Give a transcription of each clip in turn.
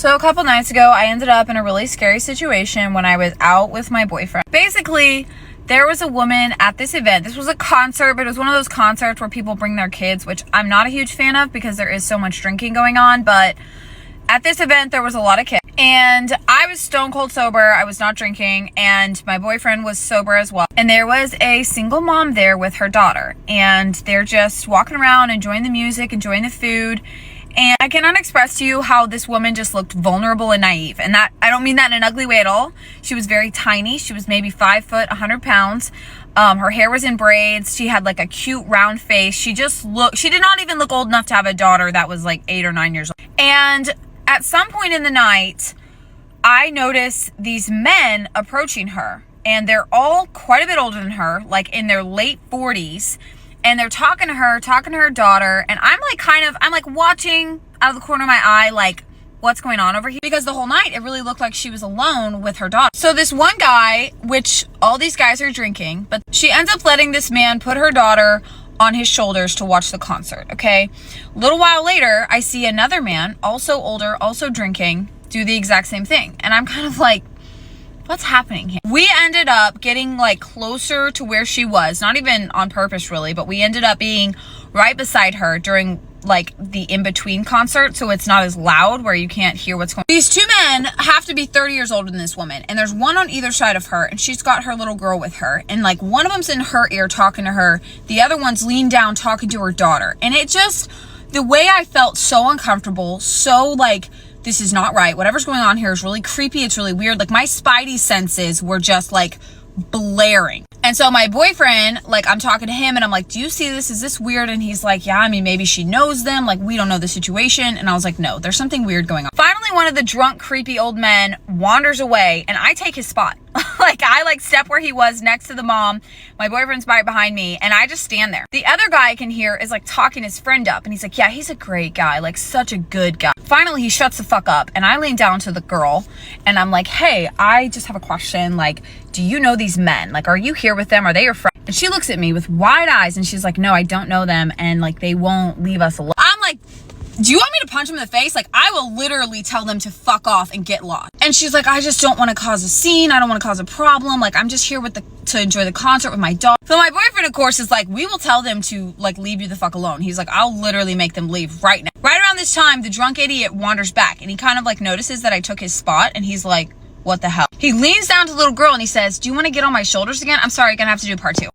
So a couple nights ago, I ended up in a really scary situation when I was out with my boyfriend. Basically, there was a woman at this event. This was a concert, but it was one of those concerts where people bring their kids, which I'm not a huge fan of because there is so much drinking going on. But at this event, there was a lot of kids. And I was stone cold sober. I was not drinking. And my boyfriend was sober as well. And there was a single mom there with her daughter. And they're just walking around, enjoying the music, enjoying the food. And I cannot express to you how this woman just looked vulnerable and naive. And that, I don't mean that in an ugly way at all. She was very tiny. She was maybe 5 foot, 100 pounds. Her hair was in braids. She had like a cute round face. She did not even look old enough to have a daughter that was like 8 or 9 years old. And at some point in the night, I noticed these men approaching her. And they're all quite a bit older than her, like in their late 40s. And they're talking to her daughter. And I'm like watching out of the corner of my eye, like, what's going on over here? Because the whole night, it really looked like she was alone with her daughter. So this one guy, which all these guys are drinking, but she ends up letting this man put her daughter on his shoulders to watch the concert, okay? A little while later, I see another man, also older, also drinking, do the exact same thing. And I'm kind of like, what's happening here? We ended up getting like closer to where she was, not even on purpose really, but we ended up being right beside her during like the in-between concert, so it's not as loud where you can't hear what's going on. These two men have to be 30 years older than this woman, and there's one on either side of her, and she's got her little girl with her, and like one of them's in her ear talking to her, the other one's leaned down talking to her daughter. And it just, the way I felt so uncomfortable, so like, this is not right. Whatever's going on here is really creepy. It's really weird. Like my spidey senses were just like blaring. And so my boyfriend, like I'm talking to him and I'm like, do you see this? Is this weird? And he's like, yeah, I mean, maybe she knows them. Like we don't know the situation. And I was like, no, there's something weird going on. Finally, one of the drunk, creepy old men wanders away and I take his spot. I step where he was next to the mom. My boyfriend's right behind me and I just stand there. The other guy I can hear is like talking his friend up and he's like, yeah, he's a great guy, like such a good guy. Finally, he shuts the fuck up and I lean down to the girl and I'm like, hey, I just have a question. Like, do you know these men? Like, are you here with them? Are they your friends? And she looks at me with wide eyes and she's like, no, I don't know them. And like, they won't leave us alone. I'm like, do you want me to punch him in the face? Like, I will literally tell them to fuck off and get lost. And she's like, I just don't want to cause a scene. I don't want to cause a problem. Like, I'm just here to enjoy the concert with my dog. So my boyfriend, of course, is like, we will tell them to like leave you the fuck alone. He's like, I'll literally make them leave right now. Right around this time, the drunk idiot wanders back and he kind of like notices that I took his spot and he's like, what the hell? He leans down to the little girl and he says, do you want to get on my shoulders again? I'm sorry, gonna have to do part 2.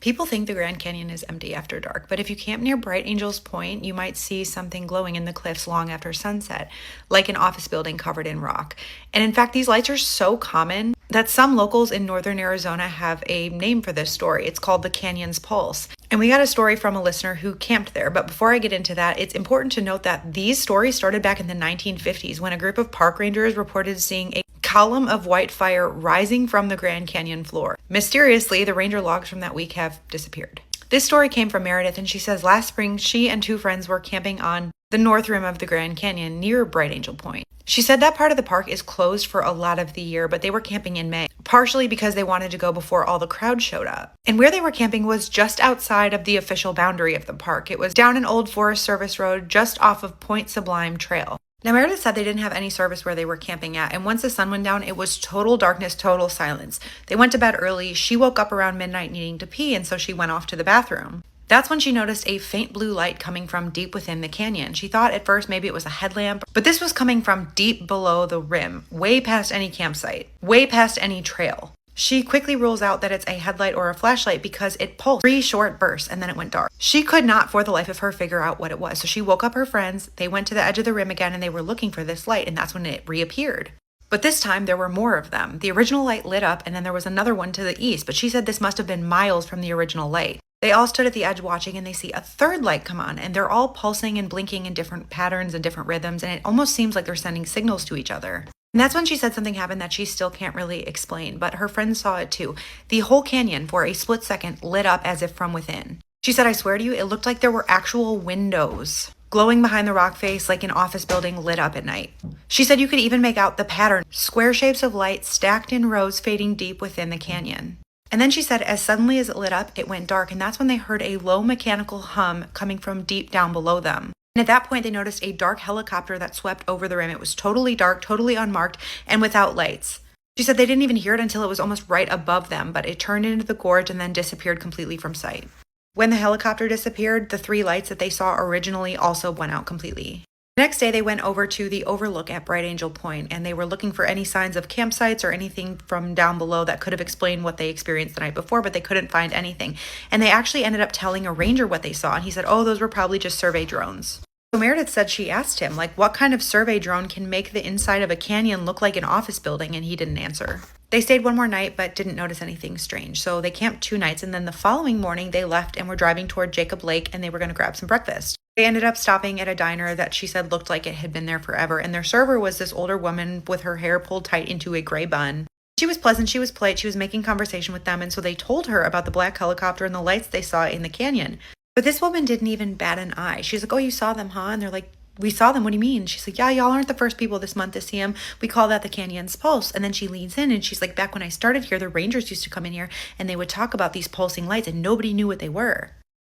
People think the Grand Canyon is empty after dark, but if you camp near Bright Angels Point, you might see something glowing in the cliffs long after sunset, like an office building covered in rock. And in fact, these lights are so common that some locals in northern Arizona have a name for this story. It's called the Canyon's Pulse. And we got a story from a listener who camped there. But before I get into that, it's important to note that these stories started back in the 1950s when a group of park rangers reported seeing a column of white fire rising from the Grand Canyon floor. Mysteriously, the ranger logs from that week have disappeared. This story came from Meredith, and she says last spring she and 2 friends were camping on the north rim of the Grand Canyon near Bright Angel Point. She said that part of the park is closed for a lot of the year, but they were camping in May, partially because they wanted to go before all the crowd showed up. And where they were camping was just outside of the official boundary of the park. It was down an old Forest Service road just off of Point Sublime Trail. Now, Meredith said they didn't have any service where they were camping at, and once the sun went down, it was total darkness, total silence. They went to bed early. She woke up around midnight needing to pee, and so she went off to the bathroom. That's when she noticed a faint blue light coming from deep within the canyon. She thought at first maybe it was a headlamp, but this was coming from deep below the rim, way past any campsite, way past any trail. She quickly rules out that it's a headlight or a flashlight because it pulsed 3 short bursts and then it went dark. She could not for the life of her figure out what it was. So she woke up her friends, they went to the edge of the rim again and they were looking for this light, and that's when it reappeared. But this time there were more of them. The original light lit up and then there was another one to the east, but she said this must have been miles from the original light. They all stood at the edge watching and they see a third light come on, and they're all pulsing and blinking in different patterns and different rhythms, and it almost seems like they're sending signals to each other. And that's when she said something happened that she still can't really explain, but her friends saw it too. The whole canyon, for a split second, lit up as if from within. She said, I swear to you, it looked like there were actual windows glowing behind the rock face like an office building lit up at night. She said you could even make out the pattern, square shapes of light stacked in rows fading deep within the canyon. And then she said as suddenly as it lit up, it went dark, and that's when they heard a low mechanical hum coming from deep down below them. And at that point, they noticed a dark helicopter that swept over the rim. It was totally dark, totally unmarked, and without lights. She said they didn't even hear it until it was almost right above them, but it turned into the gorge and then disappeared completely from sight. When the helicopter disappeared, the 3 lights that they saw originally also went out completely. The next day, they went over to the overlook at Bright Angel Point, and they were looking for any signs of campsites or anything from down below that could have explained what they experienced the night before, but they couldn't find anything. And they actually ended up telling a ranger what they saw, and he said, oh, those were probably just survey drones. So Meredith said she asked him, like, what kind of survey drone can make the inside of a canyon look like an office building, and he didn't answer. They stayed one more night, but didn't notice anything strange. So they camped 2 nights, and then the following morning, they left and were driving toward Jacob Lake, and they were going to grab some breakfast. They ended up stopping at a diner that she said looked like it had been there forever, and their server was this older woman with her hair pulled tight into a gray bun. She was pleasant, she was polite, she was making conversation with them, and so they told her about the black helicopter and the lights they saw in the canyon. But this woman didn't even bat an eye. She's like, oh, you saw them, huh? And they're like, we saw them. What do you mean? She's like, yeah, y'all aren't the first people this month to see them. We call that the canyon's pulse. And then she leans in and she's like, back when I started here, the rangers used to come in here and they would talk about these pulsing lights and nobody knew what they were.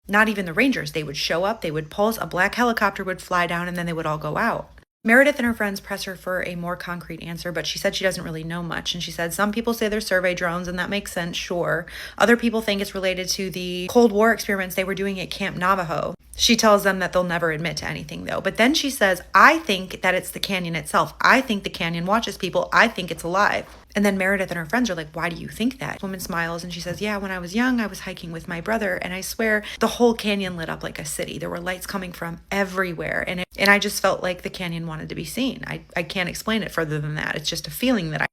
Not even the rangers. They would show up, they would pulse, a black helicopter would fly down, and then they would all go out. Meredith and her friends press her for a more concrete answer, but she said she doesn't really know much. And she said, some people say they're survey drones, and that makes sense, sure. Other people think it's related to the Cold War experiments they were doing at Camp Navajo. She tells them that they'll never admit to anything, though. But then she says, I think that it's the canyon itself. I think the canyon watches people. I think it's alive. And then Meredith and her friends are like, why do you think that? The woman smiles and she says, yeah, when I was young, I was hiking with my brother, and I swear the whole canyon lit up like a city. There were lights coming from everywhere. And I just felt like the canyon wanted to be seen. I can't explain it further than that. It's just a feeling that I...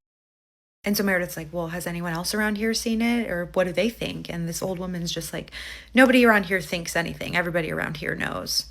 And so Meredith's like, well, has anyone else around here seen it? Or what do they think? And this old woman's just like, nobody around here thinks anything. Everybody around here knows.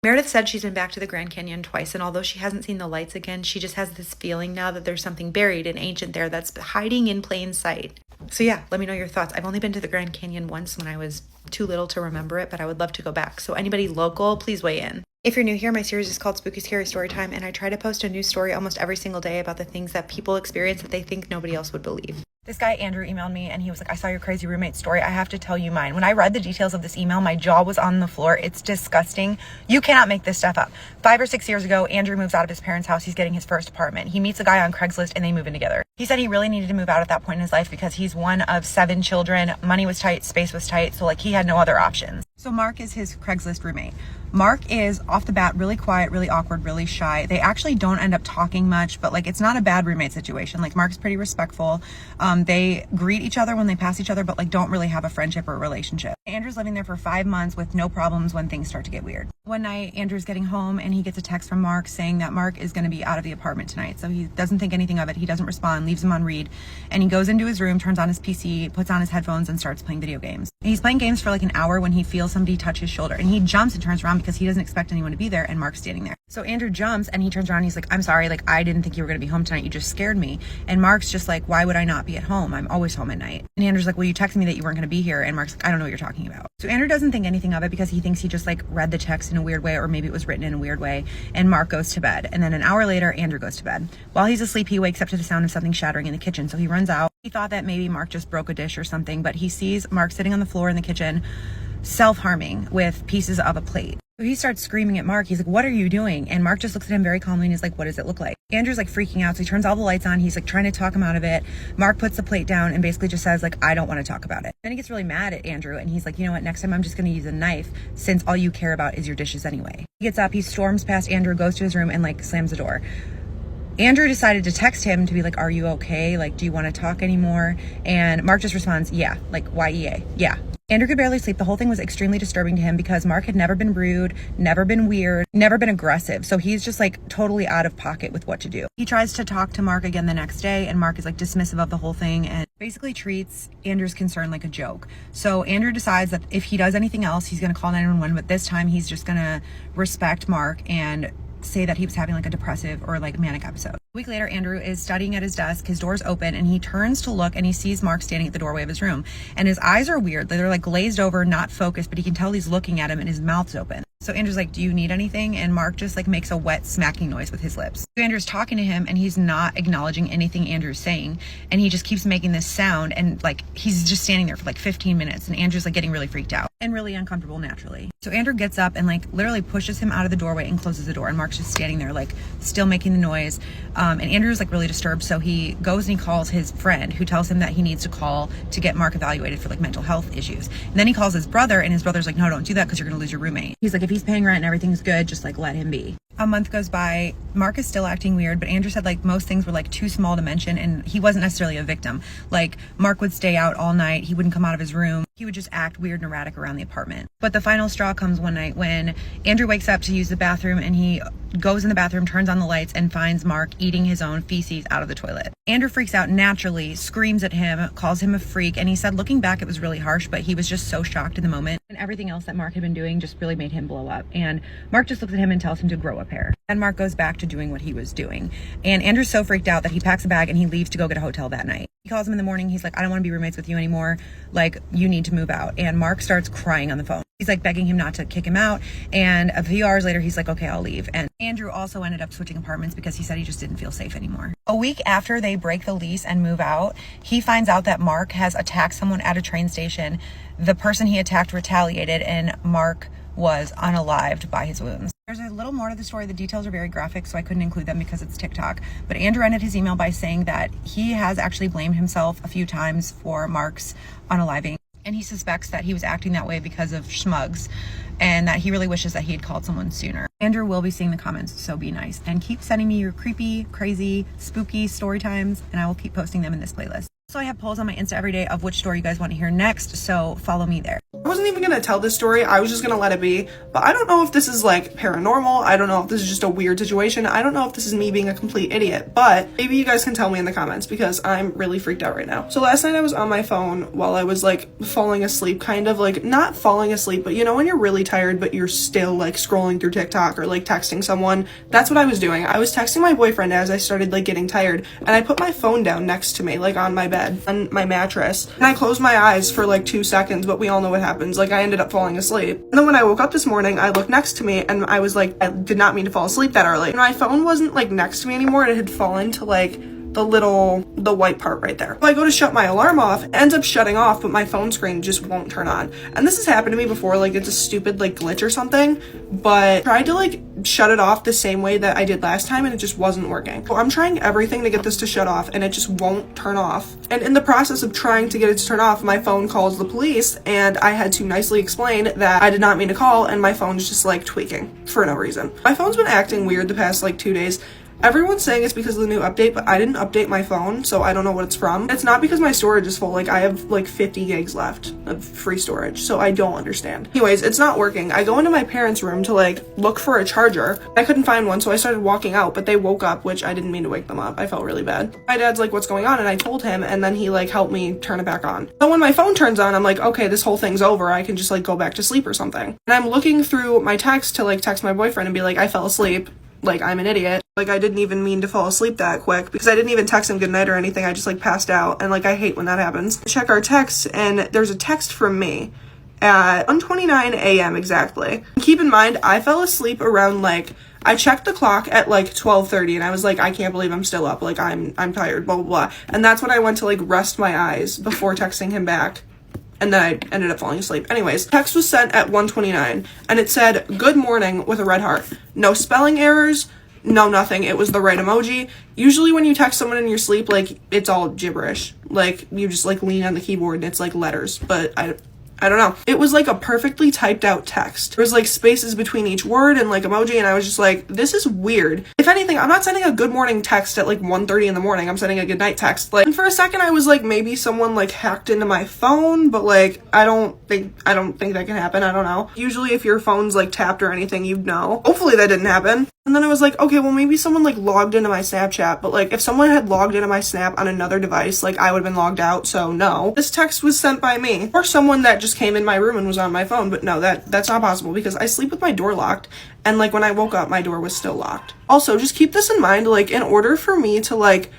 Meredith said she's been back to the Grand Canyon twice, and although she hasn't seen the lights again, she just has this feeling now that there's something buried and ancient there that's hiding in plain sight. So yeah, let me know your thoughts. I've only been to the Grand Canyon once when I was too little to remember it, but I would love to go back. So anybody local, please weigh in. If you're new here, my series is called Spooky Scary Storytime, and I try to post a new story almost every single day about the things that people experience that they think nobody else would believe. This guy, Andrew, emailed me and he was like, I saw your crazy roommate story. I have to tell you mine. When I read the details of this email, my jaw was on the floor. It's disgusting. You cannot make this stuff up. 5 or 6 years ago, Andrew moves out of his parents' house. He's getting his first apartment. He meets a guy on Craigslist and they move in together. He said he really needed to move out at that point in his life because he's one of 7 children. Money was tight, space was tight. So like he had no other options. So Mark is his Craigslist roommate. Mark is off the bat really quiet, really awkward, really shy. They actually don't end up talking much, but like it's not a bad roommate situation. Like Mark's pretty respectful. They greet each other when they pass each other, but like don't really have a friendship or a relationship. Andrew's living there for 5 months with no problems when things start to get weird. One night, Andrew's getting home and he gets a text from Mark saying that Mark is going to be out of the apartment tonight. So he doesn't think anything of it. He doesn't respond, leaves him on read, and he goes into his room, turns on his PC, puts on his headphones and starts playing video games. He's playing games for like an hour when he feels somebody touch his shoulder, and he jumps and turns around because he doesn't expect anyone to be there, and Mark's standing there. So Andrew jumps and he turns around and he's like, I'm sorry, like I didn't think you were going to be home tonight. You just scared me. And Mark's just like, why would I not be at home? I'm always home at night. And Andrew's like, well, you texted me that you weren't going to be here. And Mark's like, I don't know what you're talking about. So Andrew doesn't think anything of it because he thinks he just like read the text in a weird way, or maybe it was written in a weird way. And Mark goes to bed. And then an hour later, Andrew goes to bed. While he's asleep, he wakes up to the sound of something shattering in the kitchen. So he runs out. He thought that maybe Mark just broke a dish or something, but he sees Mark sitting on the floor in the kitchen, self-harming with pieces of a plate. So he starts screaming at Mark. He's like, what are you doing? And Mark just looks at him very calmly and he's like, what does it look like? Andrew's like freaking out. So he turns all the lights on. He's like trying to talk him out of it. Mark puts the plate down and basically just says like, I don't want to talk about it. Then he gets really mad at Andrew and he's like, you know what? Next time I'm just going to use a knife since all you care about is your dishes anyway. He gets up, he storms past Andrew, goes to his room and like slams the door. Andrew decided to text him to be like, are you okay? Like, do you want to talk anymore? And Mark just responds, yeah, like YEA, yeah. Andrew could barely sleep. The whole thing was extremely disturbing to him because Mark had never been rude, never been weird, never been aggressive. So he's just like totally out of pocket with what to do. He tries to talk to Mark again the next day and Mark is like dismissive of the whole thing and basically treats Andrew's concern like a joke. So Andrew decides that if he does anything else, he's going to call 911, but this time he's just going to respect Mark and say that he was having like a depressive or like manic episode. A week later, Andrew is studying at his desk. His door's open and he turns to look and he sees Mark standing at the doorway of his room. And his eyes are weird. They're like glazed over, not focused, but he can tell he's looking at him and his mouth's open. So Andrew's like, do you need anything? And Mark just like makes a wet smacking noise with his lips. Andrew's talking to him and he's not acknowledging anything Andrew's saying. And he just keeps making this sound, and like he's just standing there for like 15 minutes, and Andrew's like getting really freaked out and really uncomfortable naturally. So Andrew gets up and like literally pushes him out of the doorway and closes the door, and Mark's just standing there like still making the noise. And Andrew's like really disturbed, so he goes and he calls his friend, who tells him that he needs to call to get Mark evaluated for like mental health issues. And then he calls his brother, and his brother's like, no, don't do that because you're gonna lose your roommate. He's like, if he's paying rent and everything's good, just like let him be. A month goes by. Mark is still acting weird, but Andrew said like most things were like too small to mention, and he wasn't necessarily a victim. Like Mark would stay out all night. He wouldn't come out of his room. He would just act weird and erratic around the apartment. But the final straw comes one night when Andrew wakes up to use the bathroom, and he goes in the bathroom, turns on the lights, and finds Mark eating his own feces out of the toilet. Andrew freaks out naturally, screams at him, calls him a freak, and he said looking back it was really harsh, but he was just so shocked in the moment, and everything else that Mark had been doing just really made him blow up. And Mark just looks at him and tells him to grow a pair. And Mark goes back to doing what he was doing. And Andrew's so freaked out that he packs a bag and he leaves to go get a hotel that night. He calls him in the morning. He's like, I don't want to be roommates with you anymore. Like, you need to move out. And Mark starts crying on the phone. He's like begging him not to kick him out. And a few hours later, he's like, okay, I'll leave. And Andrew also ended up switching apartments because he said he just didn't feel safe anymore. A week after they break the lease and move out, he finds out that Mark has attacked someone at a train station. The person he attacked retaliated, and Mark was unalived by his wounds. There's a little more to the story. The details are very graphic, so I couldn't include them because it's TikTok. But Andrew ended his email by saying that he has actually blamed himself a few times for Mark's unaliving. And he suspects that he was acting that way because of schmugs, and that he really wishes that he had called someone sooner. Andrew will be seeing the comments, so be nice. And keep sending me your creepy, crazy, spooky story times, and I will keep posting them in this playlist. So I have polls on my Insta every day of which story you guys want to hear next, so follow me there. I wasn't even gonna tell this story, I was just gonna let it be, but I don't know if this is like paranormal, I don't know if this is just a weird situation, I don't know if this is me being a complete idiot, but maybe you guys can tell me in the comments because I'm really freaked out right now. So last night I was on my phone while I was like falling asleep, kind of like not falling asleep, but you know when you're really tired but you're still like scrolling through TikTok or like texting someone. That's what I was doing. I was texting my boyfriend as I started like getting tired, and I put my phone down next to me, like on my bed, on my mattress, and I closed my eyes for like 2 seconds, but we all know what happens. Like I ended up falling asleep. And then when I woke up this morning, I looked next to me and I was like, I did not mean to fall asleep that early. And my phone wasn't like next to me anymore, and it had fallen to like the white part right there. So I go to shut my alarm off, it ends up shutting off, but my phone screen just won't turn on. And this has happened to me before, like it's a stupid like glitch or something, but I tried to like shut it off the same way that I did last time and it just wasn't working. So I'm trying everything to get this to shut off and it just won't turn off. And in the process of trying to get it to turn off, my phone calls the police, and I had to nicely explain that I did not mean to call, and my phone's just like tweaking for no reason. My phone's been acting weird the past like 2 days. Everyone's saying it's because of the new update, but I didn't update my phone, so I don't know what it's from. It's not because my storage is full. Like, I have like 50 gigs left of free storage, so I don't understand. Anyways, it's not working. I go into my parents' room to like look for a charger. I couldn't find one, so I started walking out, but they woke up, which I didn't mean to wake them up. I felt really bad. My dad's like, what's going on? And I told him, and then he like helped me turn it back on. So when my phone turns on, I'm like, okay, this whole thing's over. I can just like go back to sleep or something. And I'm looking through my text to like text my boyfriend and be like, I fell asleep. Like, I'm an idiot. Like, I didn't even mean to fall asleep that quick because I didn't even text him goodnight or anything. I just, like, passed out. And, like, I hate when that happens. Check our texts, and there's a text from me at 1:29 a.m. exactly. Keep in mind, I fell asleep around, like, I checked the clock at, like, 12:30, and I was like, I can't believe I'm still up. Like, I'm tired, blah, blah, blah. And that's when I went to, like, rest my eyes before texting him back. And then I ended up falling asleep. Anyways, text was sent at 1:29, and it said, good morning, with a red heart. No spelling errors, no nothing. It was the right emoji. Usually when you text someone in your sleep, like, it's all gibberish. Like, you just, like, lean on the keyboard and it's, like, letters. But I don't know. It was like a perfectly typed out text. There was like spaces between each word and like emoji, and I was just like, this is weird. If anything, I'm not sending a good morning text at like 1:30 in the morning. I'm sending a good night text. Like, and for a second I was like, maybe someone like hacked into my phone, but like I don't think that can happen. I don't know. Usually if your phone's like tapped or anything, you'd know. Hopefully that didn't happen. And then I was like, okay, well maybe someone like logged into my Snapchat, but like if someone had logged into my Snap on another device, like I would have been logged out, so no. This text was sent by me, or someone that just came in my room and was on my phone, but no, that's not possible because I sleep with my door locked, and like when I woke up, my door was still locked. Also, just keep this in mind, like in order for me to like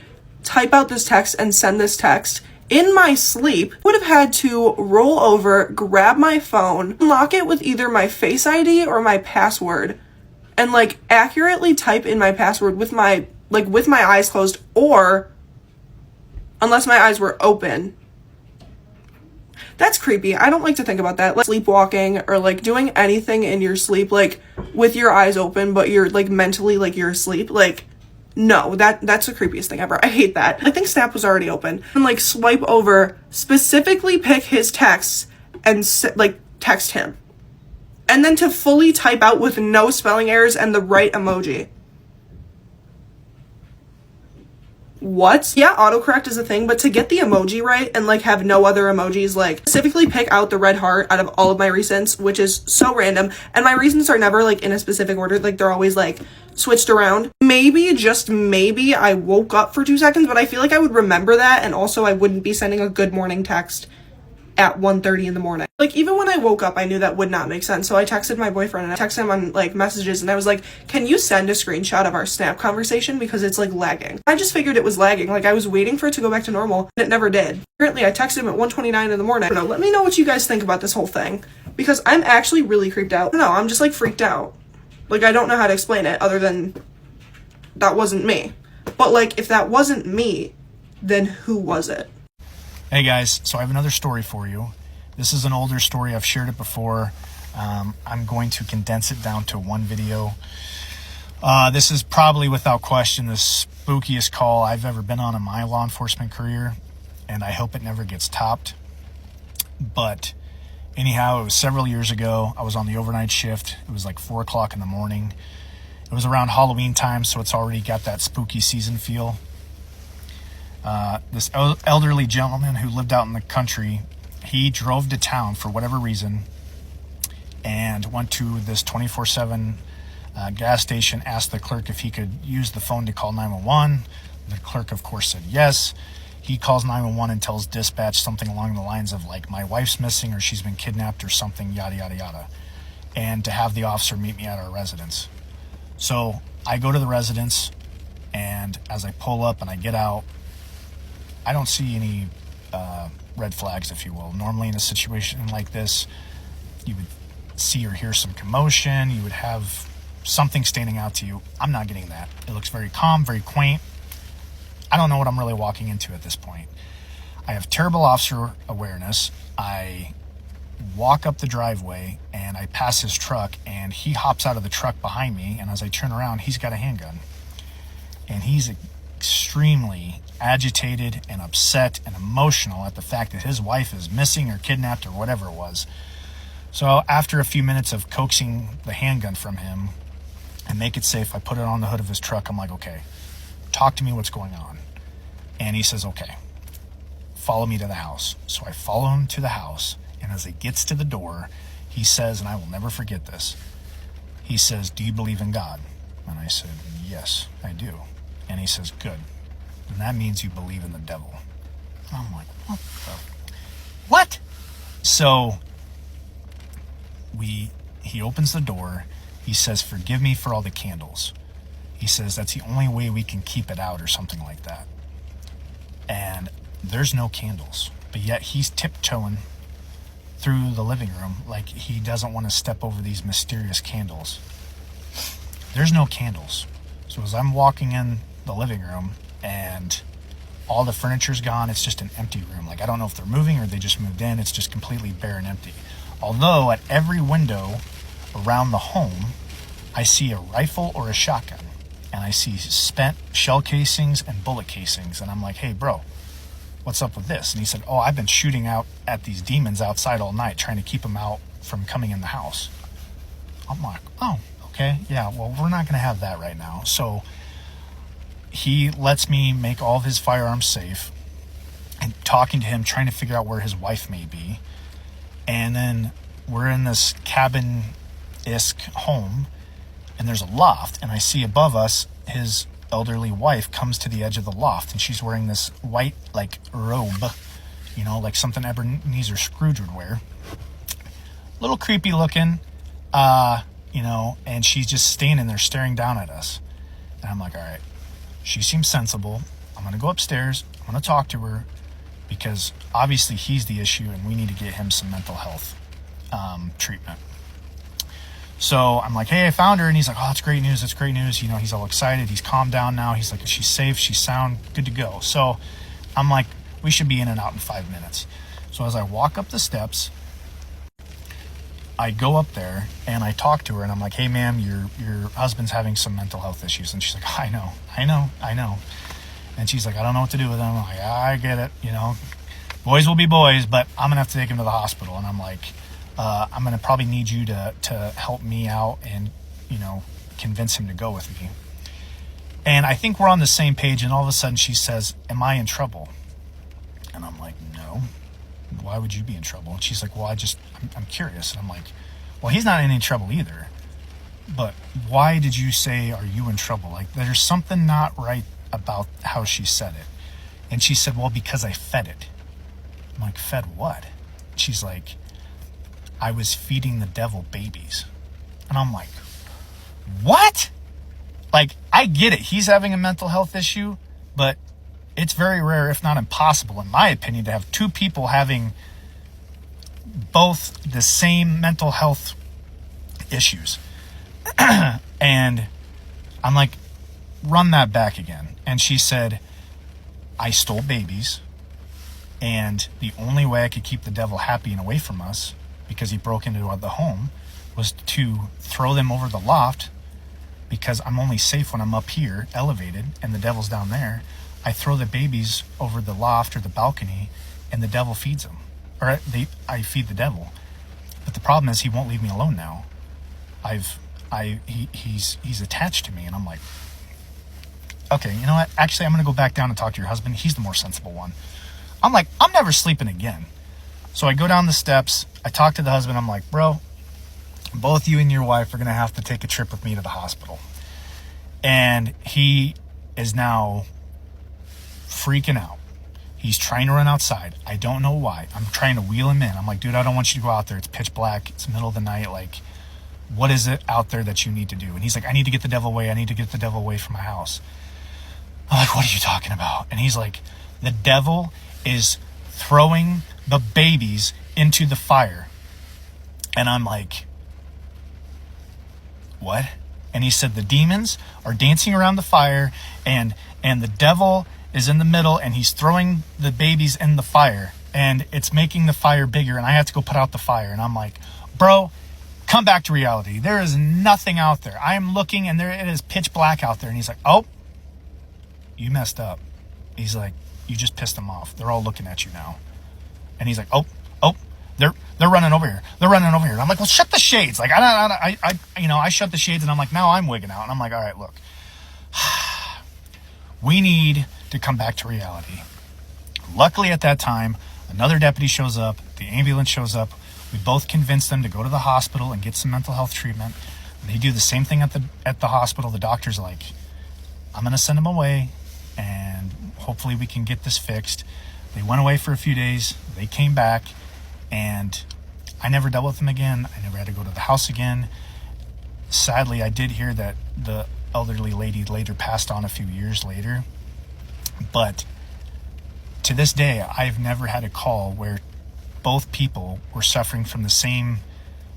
type out this text and send this text, in my sleep, would have had to roll over, grab my phone, unlock it with either my Face ID or my password, and like accurately type in my password with my eyes closed, or unless my eyes were open. That's creepy. I don't like to think about that. Like sleepwalking or like doing anything in your sleep, like with your eyes open, but you're like mentally like you're asleep. Like, no, that's the creepiest thing ever. I hate that. I think Snap was already open. And like swipe over, specifically pick his texts and like text him. And then to fully type out with no spelling errors and the right emoji. What? Yeah, autocorrect is a thing, but to get the emoji right and like have no other emojis, like specifically pick out the red heart out of all of my recents, which is so random, and my recents are never like in a specific order, like they're always like switched around. Maybe, just maybe, I woke up for 2 seconds, but I feel like I would remember that, and also I wouldn't be sending a good morning text at 1:30 in the morning. Like, even when I woke up, I knew that would not make sense. So I texted my boyfriend and I texted him on like messages, and I was like, can you send a screenshot of our Snap conversation because it's like lagging? I just figured it was lagging. Like, I was waiting for it to go back to normal and it never did. Apparently I texted him at 1:29 in the morning. I don't know, let me know what you guys think about this whole thing, because I'm actually really creeped out. No, I'm just like freaked out. Like, I don't know how to explain it other than that wasn't me. But like, if that wasn't me, then who was it? Hey guys, so I have another story for you. This is an older story. I've shared it before. I'm going to condense it down to one video. This is probably without question the spookiest call I've ever been on in my law enforcement career, and I hope it never gets topped. But anyhow, it was several years ago. I was on the overnight shift. It was like 4 o'clock in the morning. It was around Halloween time, so it's already got that spooky season feel. This elderly gentleman who lived out in the country, he drove to town for whatever reason and went to this 24/7 gas station, asked the clerk if he could use the phone to call 911. The clerk, of course, said yes. He calls 911 and tells dispatch something along the lines of like, my wife's missing or she's been kidnapped or something, yada, yada, yada. And to have the officer meet me at our residence. So I go to the residence, and as I pull up and I get out, I don't see any red flags, if you will. Normally in a situation like this, you would see or hear some commotion. You would have something standing out to you. I'm not getting that. It looks very calm, very quaint. I don't know what I'm really walking into at this point. I have terrible officer awareness. I walk up the driveway and I pass his truck, and he hops out of the truck behind me, and as I turn around, he's got a handgun. And he's extremely agitated and upset and emotional at the fact that his wife is missing or kidnapped or whatever it was. So after a few minutes of coaxing the handgun from him and make it safe, I put it on the hood of his truck. I'm like, okay, talk to me, what's going on? And he says, okay, follow me to the house. So I follow him to the house, and as he gets to the door, he says, and I will never forget this, he says, do you believe in God? And I said, yes, I do. And he says, good. And that means you believe in the devil. And I'm like, what? So he opens the door. He says, forgive me for all the candles. He says, that's the only way we can keep it out or something like that. And there's no candles, but yet he's tiptoeing through the living room like he doesn't want to step over these mysterious candles. There's no candles. So as I'm walking in the living room and all the furniture's gone, it's just an empty room. Like, I don't know if they're moving or they just moved in. It's just completely bare and empty. Although at every window around the home, I see a rifle or a shotgun, and I see spent shell casings and bullet casings. And I'm like, hey bro, what's up with this? And he said, oh, I've been shooting out at these demons outside all night, trying to keep them out from coming in the house. I'm like, oh, okay, yeah, well, we're not going to have that right now. So he lets me make all of his firearms safe, and talking to him, trying to figure out where his wife may be. And then we're in this cabin-esque home, and there's a loft, and I see above us his elderly wife comes to the edge of the loft, and she's wearing this white, like, robe, you know, like something Ebenezer Scrooge would wear. A little creepy looking, you know, and she's just standing there staring down at us. And I'm like, all right, she seems sensible. I'm going to go upstairs. I'm going to talk to her, because obviously he's the issue and we need to get him some mental health treatment. So I'm like, hey, I found her. And he's like, oh, it's great news. It's great news. You know, he's all excited. He's calmed down now. He's like, she's safe. She's sound, good to go. So I'm like, we should be in and out in 5 minutes. So as I walk up the steps, I go up there and I talk to her and I'm like, hey, ma'am, your husband's having some mental health issues. And she's like, I know. And she's like, I don't know what to do with him. I'm like, I get it. You know, boys will be boys, but I'm going to have to take him to the hospital. And I'm like, I'm going to probably need you to help me out and, you know, convince him to go with me. And I think we're on the same page. And all of a sudden she says, am I in trouble? And I'm like, no. Why would you be in trouble? And she's like, well, I'm curious. And I'm like, well, he's not in any trouble either. But why did you say, are you in trouble? Like, there's something not right about how she said it. And she said, well, because I fed it. I'm like, fed what? She's like, I was feeding the devil babies. And I'm like, what? Like, I get it. He's having a mental health issue, but it's very rare, if not impossible, in my opinion, to have two people having both the same mental health issues. And I'm like, run that back again. And she said, I stole babies, and the only way I could keep the devil happy and away from us, because he broke into the home, was to throw them over the loft, because I'm only safe when I'm up here, elevated, and the devil's down there. I throw the babies over the loft or the balcony, and the devil feeds them. Or I feed the devil. But the problem is he won't leave me alone now. He's attached to me, and I'm like, okay, you know what? Actually, I'm going to go back down and talk to your husband. He's the more sensible one. I'm like, I'm never sleeping again. So I go down the steps. I talk to the husband. I'm like, bro, both you and your wife are going to have to take a trip with me to the hospital. And he is now freaking out. He's trying to run outside. I don't know why. I'm trying to wheel him in. I'm like, dude, I don't want you to go out there. It's pitch black. It's the middle of the night. Like, what is it out there that you need to do? And he's like, I need to get the devil away. I need to get the devil away from my house. I'm like, what are you talking about? And he's like, the devil is throwing the babies into the fire. And I'm like, what? And he said, the demons are dancing around the fire, and the devil is in the middle, and he's throwing the babies in the fire, and it's making the fire bigger, and I have to go put out the fire. And I'm like, bro, come back to reality. There is nothing out there. I am looking, and it is pitch black out there. And he's like, oh, you messed up. He's like, you just pissed them off. They're all looking at you now. And he's like, oh, they're running over here. They're running over here. And I'm like, well, shut the shades. Like, I shut the shades, and I'm like, now I'm wigging out. And I'm like, all right, look, we need to come back to reality. Luckily at that time, another deputy shows up, the ambulance shows up. We both convinced them to go to the hospital and get some mental health treatment. They do the same thing at the hospital. The doctor's like, I'm going to send him away, and hopefully we can get this fixed. They went away for a few days. They came back, and I never dealt with them again. I never had to go to the house again. Sadly, I did hear that the elderly lady later passed on a few years later. But to this day, I've never had a call where both people were suffering from the same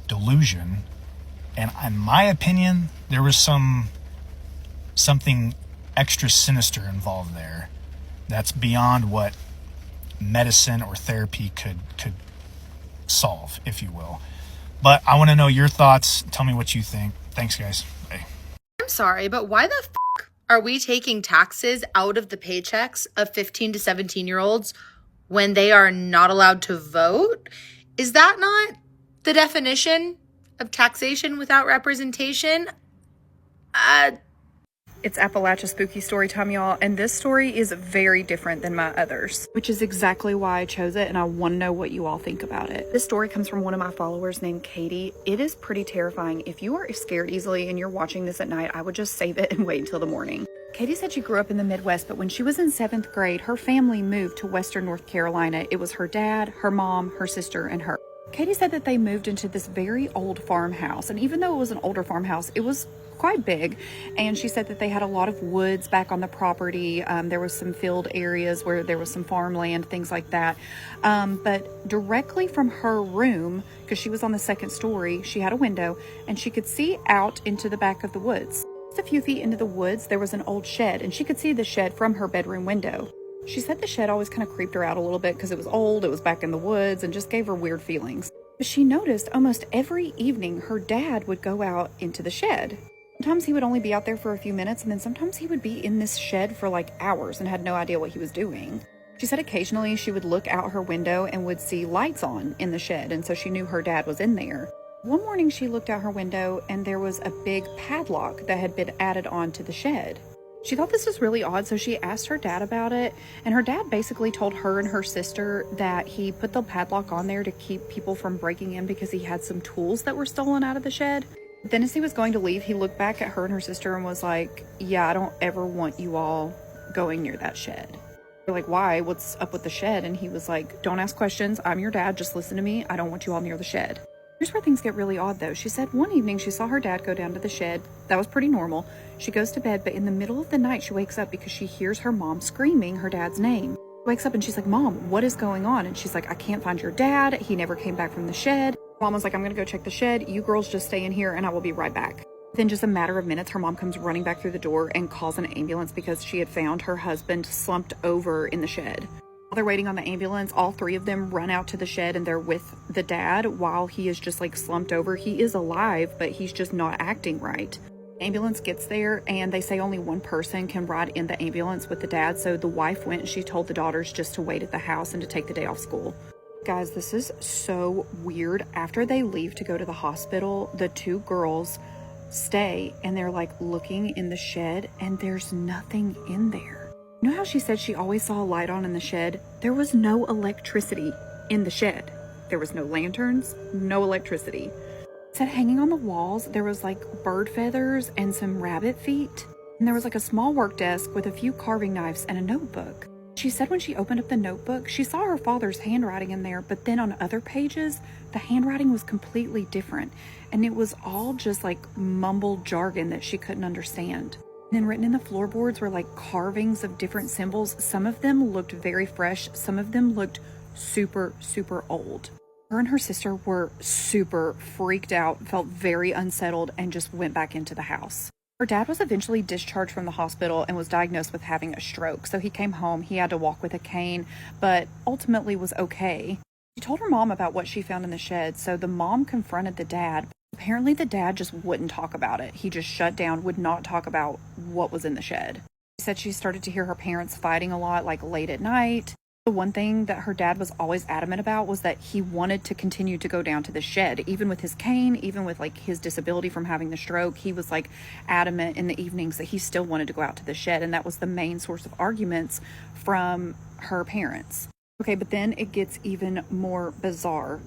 delusion. And in my opinion, there was something extra sinister involved there that's beyond what medicine or therapy could solve, if you will. But I want to know your thoughts. Tell me what you think. Thanks, guys. Bye. I'm sorry, but why the f*** are we taking taxes out of the paychecks of 15 to 17-year-olds when they are not allowed to vote? Is that not the definition of taxation without representation? It's Appalachia Spooky Story Time, y'all, and this story is very different than my others, which is exactly why I chose it, and I want to know what you all think about it. This story comes from one of my followers named Katie. It is pretty terrifying. If you are scared easily and you're watching this at night, I would just save it and wait until the morning. Katie said she grew up in the Midwest, but when she was in 7th grade, her family moved to Western North Carolina. It was her dad, her mom, her sister, and her. Katie said that they moved into this very old farmhouse, and even though it was an older farmhouse, it was quite big. And she said that they had a lot of woods back on the property. There was some field areas where there was some farmland, things like that. But directly from her room, because she was on the second story, she had a window and she could see out into the back of the woods. Just a few feet into the woods, there was an old shed, and she could see the shed from her bedroom window. She said the shed always kind of creeped her out a little bit because it was old, it was back in the woods, and just gave her weird feelings. But she noticed almost every evening her dad would go out into the shed. Sometimes he would only be out there for a few minutes, and then sometimes he would be in this shed for like hours and had no idea what he was doing. She said occasionally she would look out her window and would see lights on in the shed, and so she knew her dad was in there. One morning she looked out her window and there was a big padlock that had been added on to the shed. She thought this was really odd, so she asked her dad about it, and her dad basically told her and her sister that he put the padlock on there to keep people from breaking in because he had some tools that were stolen out of the shed. Then as he was going to leave, he looked back at her and her sister and was like, yeah, I don't ever want you all going near that shed. They're like, why? What's up with the shed? And he was like, don't ask questions. I'm your dad. Just listen to me. I don't want you all near the shed. Here's where things get really odd though. She said one evening she saw her dad go down to the shed. That was pretty normal. She goes to bed, but in the middle of the night she wakes up because she hears her mom screaming her dad's name. She wakes up and she's like, Mom, what is going on? And she's like, I can't find your dad. He never came back from the shed. Mom was like, I'm gonna go check the shed. You girls just stay in here and I will be right back. Within just a matter of minutes, her mom comes running back through the door and calls an ambulance because she had found her husband slumped over in the shed. While they're waiting on the ambulance, all three of them run out to the shed and they're with the dad while he is just like slumped over. He is alive, but he's just not acting right. The ambulance gets there and they say only one person can ride in the ambulance with the dad. So the wife went and she told the daughters just to wait at the house and to take the day off school. Guys, this is so weird. After they leave to go to the hospital, the two girls stay and they're like looking in the shed and there's nothing in there. You know how she said she always saw a light on in the shed? There was no electricity in the shed. There was no lanterns, no electricity. It said hanging on the walls, there was like bird feathers and some rabbit feet. And there was like a small work desk with a few carving knives and a notebook. She said when she opened up the notebook, she saw her father's handwriting in there, but then on other pages, the handwriting was completely different. And it was all just like mumbled jargon that she couldn't understand. And then written in the floorboards were like carvings of different symbols. Some of them looked very fresh. Some of them looked super, super old. Her and her sister were super freaked out, felt very unsettled, and just went back into the house. Her dad was eventually discharged from the hospital and was diagnosed with having a stroke. So he came home, he had to walk with a cane, but ultimately was okay. She told her mom about what she found in the shed, so the mom confronted the dad. Apparently the dad just wouldn't talk about it. He just shut down, would not talk about what was in the shed. She said she started to hear her parents fighting a lot, like late at night. The one thing that her dad was always adamant about was that he wanted to continue to go down to the shed, even with his cane, even with like his disability from having the stroke. He was like adamant in the evenings that he still wanted to go out to the shed. And that was the main source of arguments from her parents. Okay, but then it gets even more bizarre.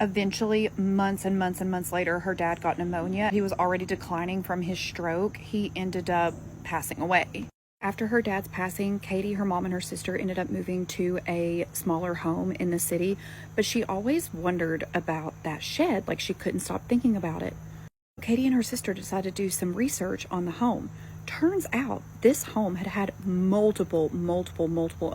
Eventually, months and months and months later, her dad got pneumonia. He was already declining from his stroke. He ended up passing away. After her dad's passing, Katie, her mom, and her sister ended up moving to a smaller home in the city, but she always wondered about that shed, like she couldn't stop thinking about it. Katie and her sister decided to do some research on the home. Turns out this home had had multiple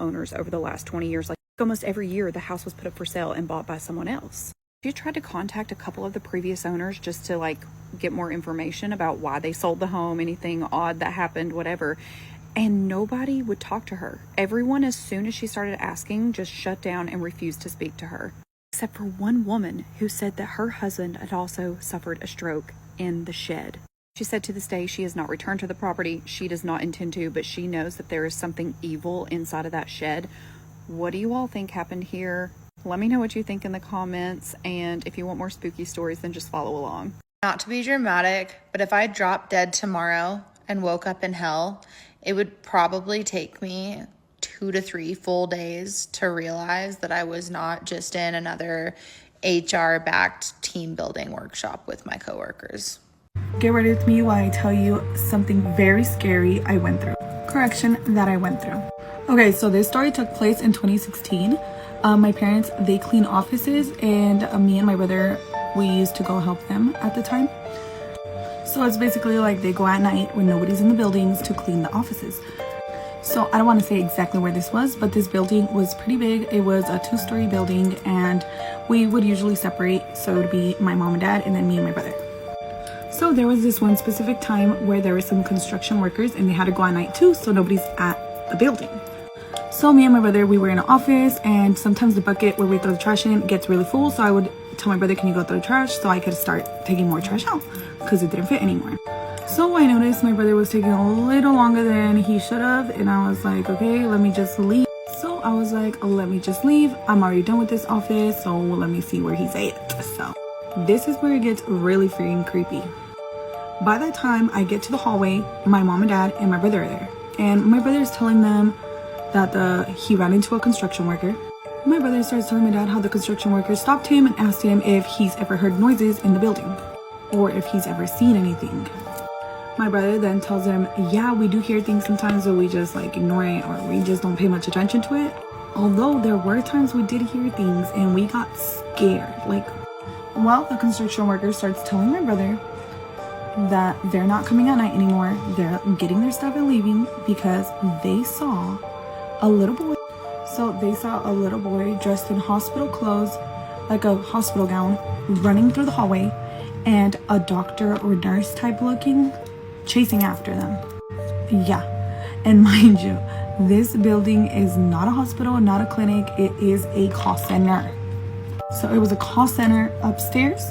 owners over the last 20 years. Like almost every year, the house was put up for sale and bought by someone else. She tried to contact a couple of the previous owners just to like get more information about why they sold the home, anything odd that happened, whatever. And nobody would talk to her. Everyone, as soon as she started asking, just shut down and refused to speak to her. Except for one woman who said that her husband had also suffered a stroke in the shed. She said to this day she has not returned to the property. She does not intend to, but she knows that there is something evil inside of that shed. What do you all think happened here? Let me know what you think in the comments, and if you want more spooky stories, then just follow along. Not to be dramatic, but if I dropped dead tomorrow and woke up in hell, it would probably take me 2 to 3 full days to realize that I was not just in another HR-backed team building workshop with my coworkers. Get ready with me while I tell you something very scary I went through. Correction, that I went through. Okay, so this story took place in 2016. My parents, they clean offices, and me and my brother, we used to go help them at the time. So it's basically like they go at night when nobody's in the buildings to clean the offices. So I don't want to say exactly where this was, but this building was pretty big. It was a 2-story building, and we would usually separate. So it would be my mom and dad, and then me and my brother. So there was this one specific time where there were some construction workers, and they had to go at night too, so nobody's at the building. So me and my brother, we were in an office, and sometimes the bucket where we throw the trash in gets really full. So I would tell my brother, can you go throw the trash, so I could start taking more trash out because it didn't fit anymore. So I noticed my brother was taking a little longer than he should have, and I was like, okay, let me just leave. So I was like, oh, let me just leave. I'm already done with this office, so let me see where he's at. So this is where it gets really freaking creepy. By the time I get to the hallway, my mom and dad and my brother are there. And my brother is telling them that he ran into a construction worker. My brother starts telling my dad how the construction worker stopped him and asked him if he's ever heard noises in the building or if he's ever seen anything. My brother then tells him, yeah, we do hear things sometimes, but we just like ignore it, or we just don't pay much attention to it. Although there were times we did hear things and we got scared. Well, the construction worker starts telling my brother that they're not coming at night anymore. They're getting their stuff and leaving because they saw a little boy. So they saw a little boy dressed in hospital clothes, like a hospital gown, running through the hallway, and a doctor or nurse type looking chasing after them. Yeah, and mind you, this building is not a hospital, not a clinic. It is a call center. So it was a call center upstairs,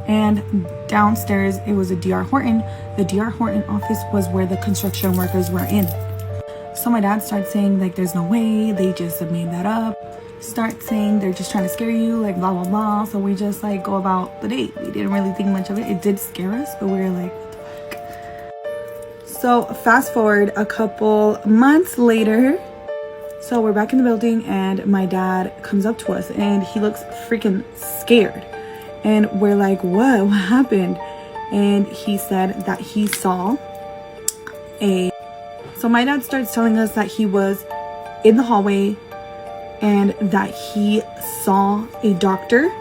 and downstairs it was a DR Horton. The DR Horton office was where the construction workers were in. So my dad starts saying like there's no way, they just made that up. Start saying they're just trying to scare you, like blah blah blah. So we just like go about the date. We didn't really think much of it. It did scare us, but we were like, what the fuck? So fast forward a couple months later. So we're back in the building, and my dad comes up to us and he looks freaking scared. And we're like, what happened? And he said that he saw So my dad starts telling us that he was in the hallway and that he saw a doctor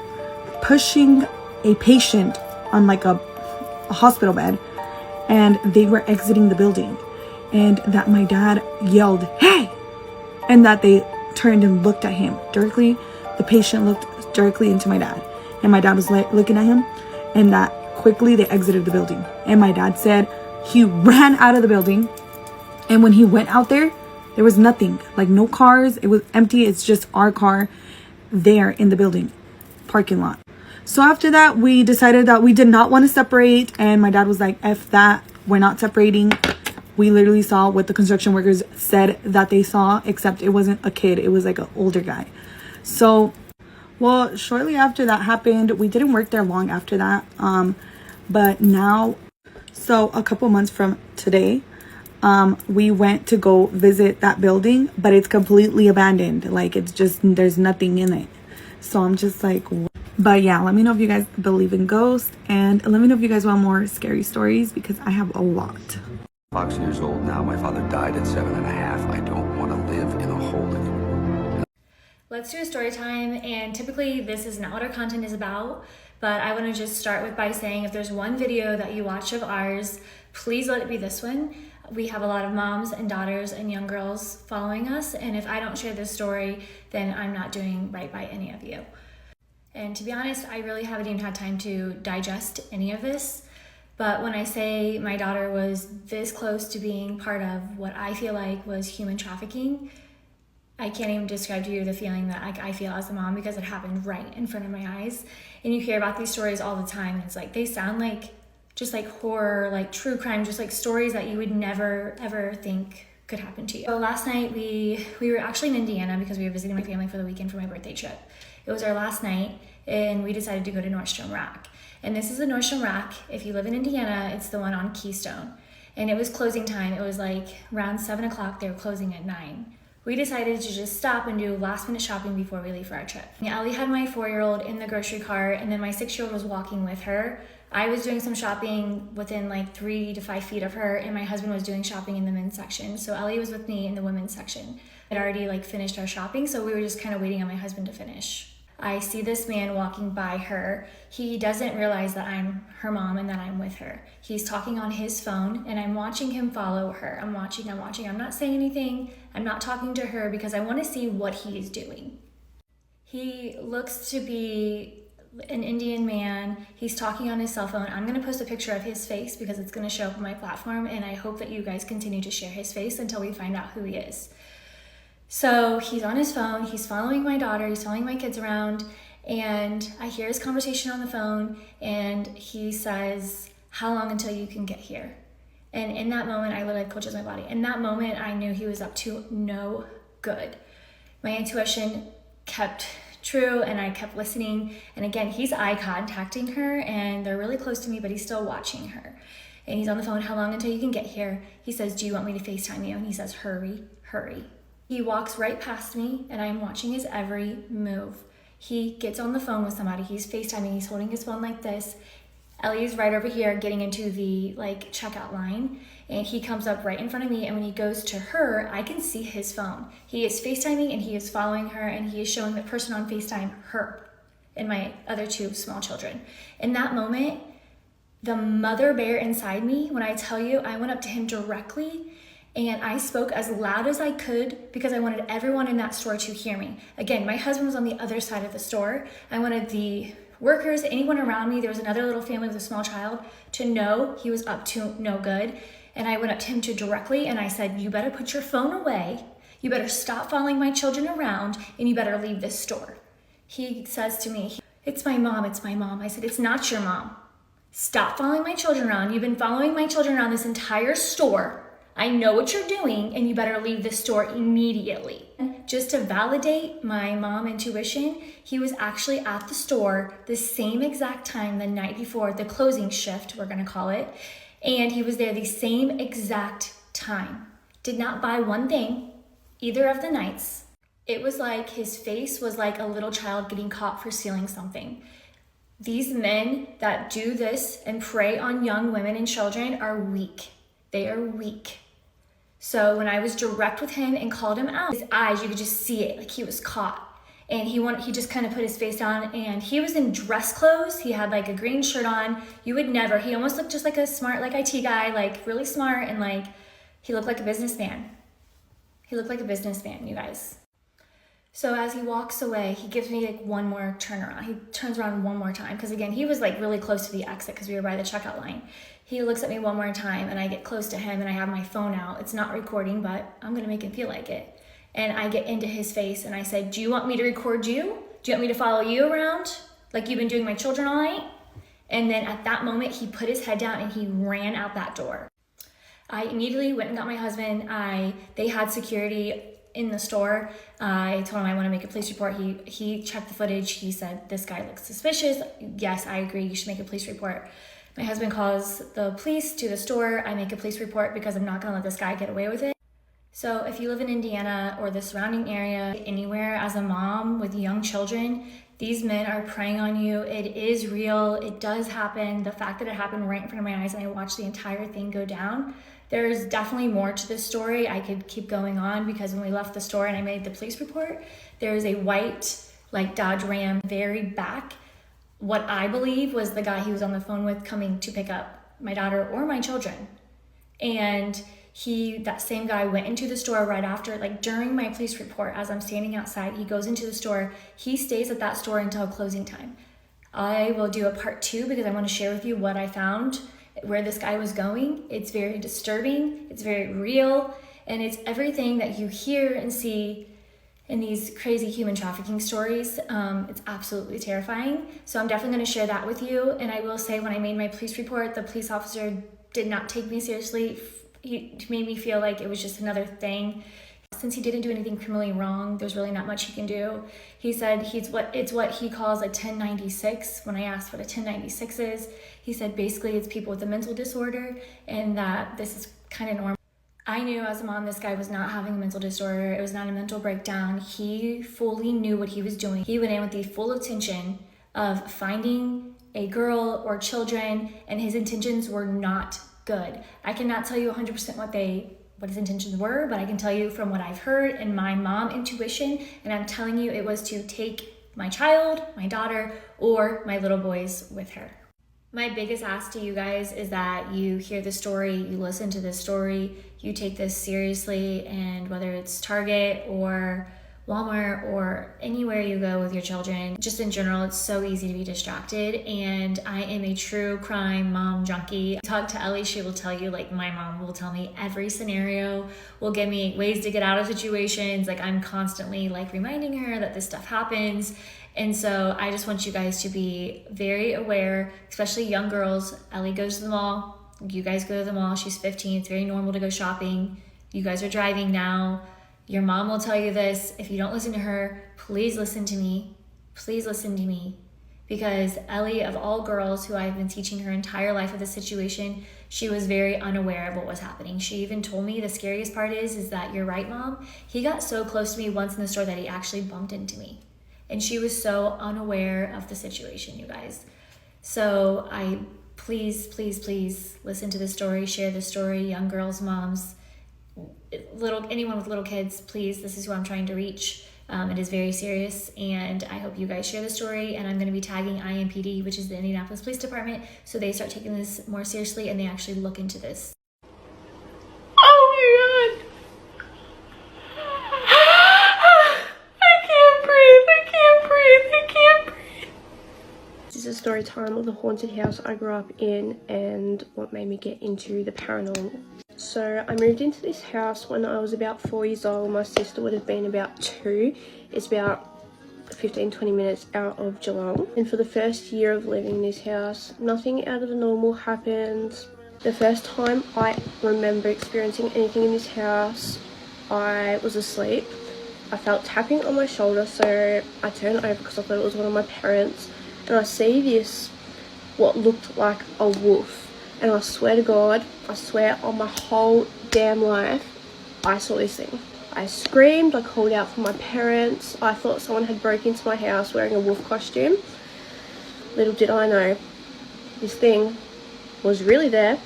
pushing a patient on like a hospital bed, and they were exiting the building, and that my dad yelled, hey, and that they turned and looked at him directly. The patient looked directly into my dad, and my dad was like looking at him, and that quickly they exited the building. And my dad said he ran out of the building, and when he went out there was nothing, like no cars. It was empty. It's just our car there in the building parking lot. So after that, we decided that we did not want to separate, and my dad was like, F that, we're not separating. We literally saw what the construction workers said that they saw, except it wasn't a kid, it was like an older guy. So, well, shortly after that happened, we didn't work there long after that. But now, so a couple months from today, we went to go visit that building, but it's completely abandoned. Like, it's just, there's nothing in it. So I'm just like, what? But yeah, let me know if you guys believe in ghosts, and let me know if you guys want more scary stories, because I have a lot. 5 years old now. My father died at 7.5. I don't want to live in a hole anymore. Let's do a story time, and typically this is not what our content is about, but I want to just start with by saying if there's one video that you watch of ours, please let it be this one. We have a lot of moms and daughters and young girls following us, and if I don't share this story, then I'm not doing right by any of you. And to be honest, I really haven't even had time to digest any of this. But when I say my daughter was this close to being part of what I feel like was human trafficking, I can't even describe to you the feeling that I feel as a mom, because it happened right in front of my eyes. And you hear about these stories all the time, and it's like they sound like just like horror, like true crime, just like stories that you would never ever think could happen to you. So last night we were actually in Indiana because we were visiting my family for the weekend for my birthday trip. It was our last night, and we decided to go to Nordstrom Rack. And this is the Nordstrom Rack. If you live in Indiana, it's the one on Keystone. And it was closing time. It was like around 7 o'clock. They were closing at 9. We decided to just stop and do last minute shopping before we leave for our trip. Ellie had my 4-year-old in the grocery cart, and then my 6-year-old was walking with her. I was doing some shopping within like 3 to 5 feet of her, and my husband was doing shopping in the men's section. So Ellie was with me in the women's section. I'd already like finished our shopping, so we were just kind of waiting on my husband to finish. I see this man walking by her. He doesn't realize that I'm her mom and that I'm with her. He's talking on his phone, and I'm watching him follow her. I'm watching. I'm not saying anything. I'm not talking to her because I want to see what he is doing. He looks to be an Indian man. He's talking on his cell phone. I'm going to post a picture of his face because it's going to show up on my platform, and I hope that you guys continue to share his face until we find out who he is. So he's on his phone, he's following my daughter, he's following my kids around, and I hear his conversation on the phone, and he says, "How long until you can get here?" And in that moment, I literally coaches my body. In that moment, I knew he was up to no good. My intuition kept true, and I kept listening. And again, he's eye contacting her, and they're really close to me, but he's still watching her. And he's on the phone, "How long until you can get here?" He says, "Do you want me to FaceTime you?" And he says, "Hurry, hurry." He walks right past me, and I'm watching his every move. He gets on the phone with somebody. He's FaceTiming. He's holding his phone like this. Ellie's right over here getting into the like checkout line, and he comes up right in front of me, and when he goes to her, I can see his phone. He is FaceTiming, and he is following her, and he is showing the person on FaceTime her and my other 2 small children. In that moment, the mother bear inside me, when I tell you, I went up to him directly, and I spoke as loud as I could because I wanted everyone in that store to hear me. Again, my husband was on the other side of the store. I wanted the workers, anyone around me, there was another little family with a small child, to know he was up to no good. And I went up to him directly, and I said, "You better put your phone away. You better stop following my children around, and you better leave this store." He says to me, "It's my mom, it's my mom." I said, "It's not your mom. Stop following my children around. You've been following my children around this entire store. I know what you're doing, and you better leave the store immediately." Just to validate my mom intuition, he was actually at the store the same exact time the night before the closing shift, we're gonna call it, and he was there the same exact time. Did not buy one thing either of the nights. It was like his face was like a little child getting caught for stealing something. These men that do this and prey on young women and children are weak. They are weak. So when I was direct with him and called him out, his eyes, you could just see it, like he was caught. And he just kind of put his face down, and he was in dress clothes. He had like a green shirt on. You would never, he almost looked just like a smart, like IT guy, like really smart, and like, he looked like a businessman. He looked like a businessman, you guys. So as he walks away, he gives me like one more turnaround. He turns around one more time, because again, he was like really close to the exit because we were by the checkout line. He looks at me one more time, and I get close to him, and I have my phone out. It's not recording, but I'm gonna make him feel like it. And I get into his face, and I said, "Do you want me to record you? Do you want me to follow you around like you've been doing my children all night?" And then at that moment, he put his head down and he ran out that door. I immediately went and got my husband. They had security in the store. I told him I want to make a police report. He checked the footage. He said, "This guy looks suspicious." Yes, I agree. You should make a police report. My husband calls the police to the store. I make a police report because I'm not going to let this guy get away with it. So if you live in Indiana or the surrounding area, anywhere as a mom with young children, these men are preying on you. It is real. It does happen. The fact that it happened right in front of my eyes and I watched the entire thing go down, there's definitely more to this story. I could keep going on because when we left the store and I made the police report, there is a white like Dodge Ram very back. What I believe was the guy he was on the phone with coming to pick up my daughter or my children. And that same guy went into the store right after, like during my police report, as I'm standing outside, he goes into the store. He stays at that store until closing time. I will do a part 2 because I want to share with you what I found, where this guy was going. It's very disturbing. It's very real. And it's everything that you hear and see in these crazy human trafficking stories. It's absolutely terrifying. So I'm definitely going to share that with you. And I will say, when I made my police report, the police officer did not take me seriously. He made me feel like it was just another thing. Since he didn't do anything criminally wrong, there's really not much he can do. He said it's what he calls a 1096. When I asked what a 1096 is, he said basically it's people with a mental disorder, and that this is kind of normal. I knew as a mom, this guy was not having a mental disorder. It was not a mental breakdown. He fully knew what he was doing. He went in with the full intention of finding a girl or children, and his intentions were not good. I cannot tell you 100% what his intentions were, but I can tell you from what I've heard and my mom intuition, and I'm telling you it was to take my child, my daughter, or my little boys with her. My biggest ask to you guys is that you hear the story, you listen to this story, you take this seriously, and whether it's Target or Walmart or anywhere you go with your children, just in general, it's so easy to be distracted. And I am a true crime mom junkie. Talk to Ellie, she will tell you, like my mom will tell me every scenario, will give me ways to get out of situations. Like I'm constantly like reminding her that this stuff happens. And so I just want you guys to be very aware, especially young girls. Ellie goes to the mall, you guys go to the mall, she's 15, it's very normal to go shopping. You guys are driving now. Your mom will tell you this. If you don't listen to her, please listen to me. Please listen to me. Because Ellie, of all girls who I've been teaching her entire life of this situation, she was very unaware of what was happening. She even told me the scariest part is that you're right, Mom. He got so close to me once in the store that he actually bumped into me. And she was so unaware of the situation, you guys. So please listen to the story, share the story, young girls, moms, anyone with little kids, please, this is who I'm trying to reach. It is very serious, and I hope you guys share the story, and I'm going to be tagging IMPD, which is the Indianapolis Police Department, so they start taking this more seriously and they actually look into this. Oh my god. I can't breathe. This is a story time of the haunted house I grew up in and what made me get into the paranormal. So I moved into this house when I was about 4 years old. My sister would have been about 2. It's about 15-20 minutes out of Geelong. And for the first year of living in this house, nothing out of the normal happened. The first time I remember experiencing anything in this house, I was asleep. I felt tapping on my shoulder, so I turned over because I thought it was one of my parents. And I see this, what looked like a wolf. And I swear to God, I swear on my whole damn life, I saw this thing. I screamed, I called out for my parents. I thought someone had broke into my house wearing a wolf costume. Little did I know, this thing was really there,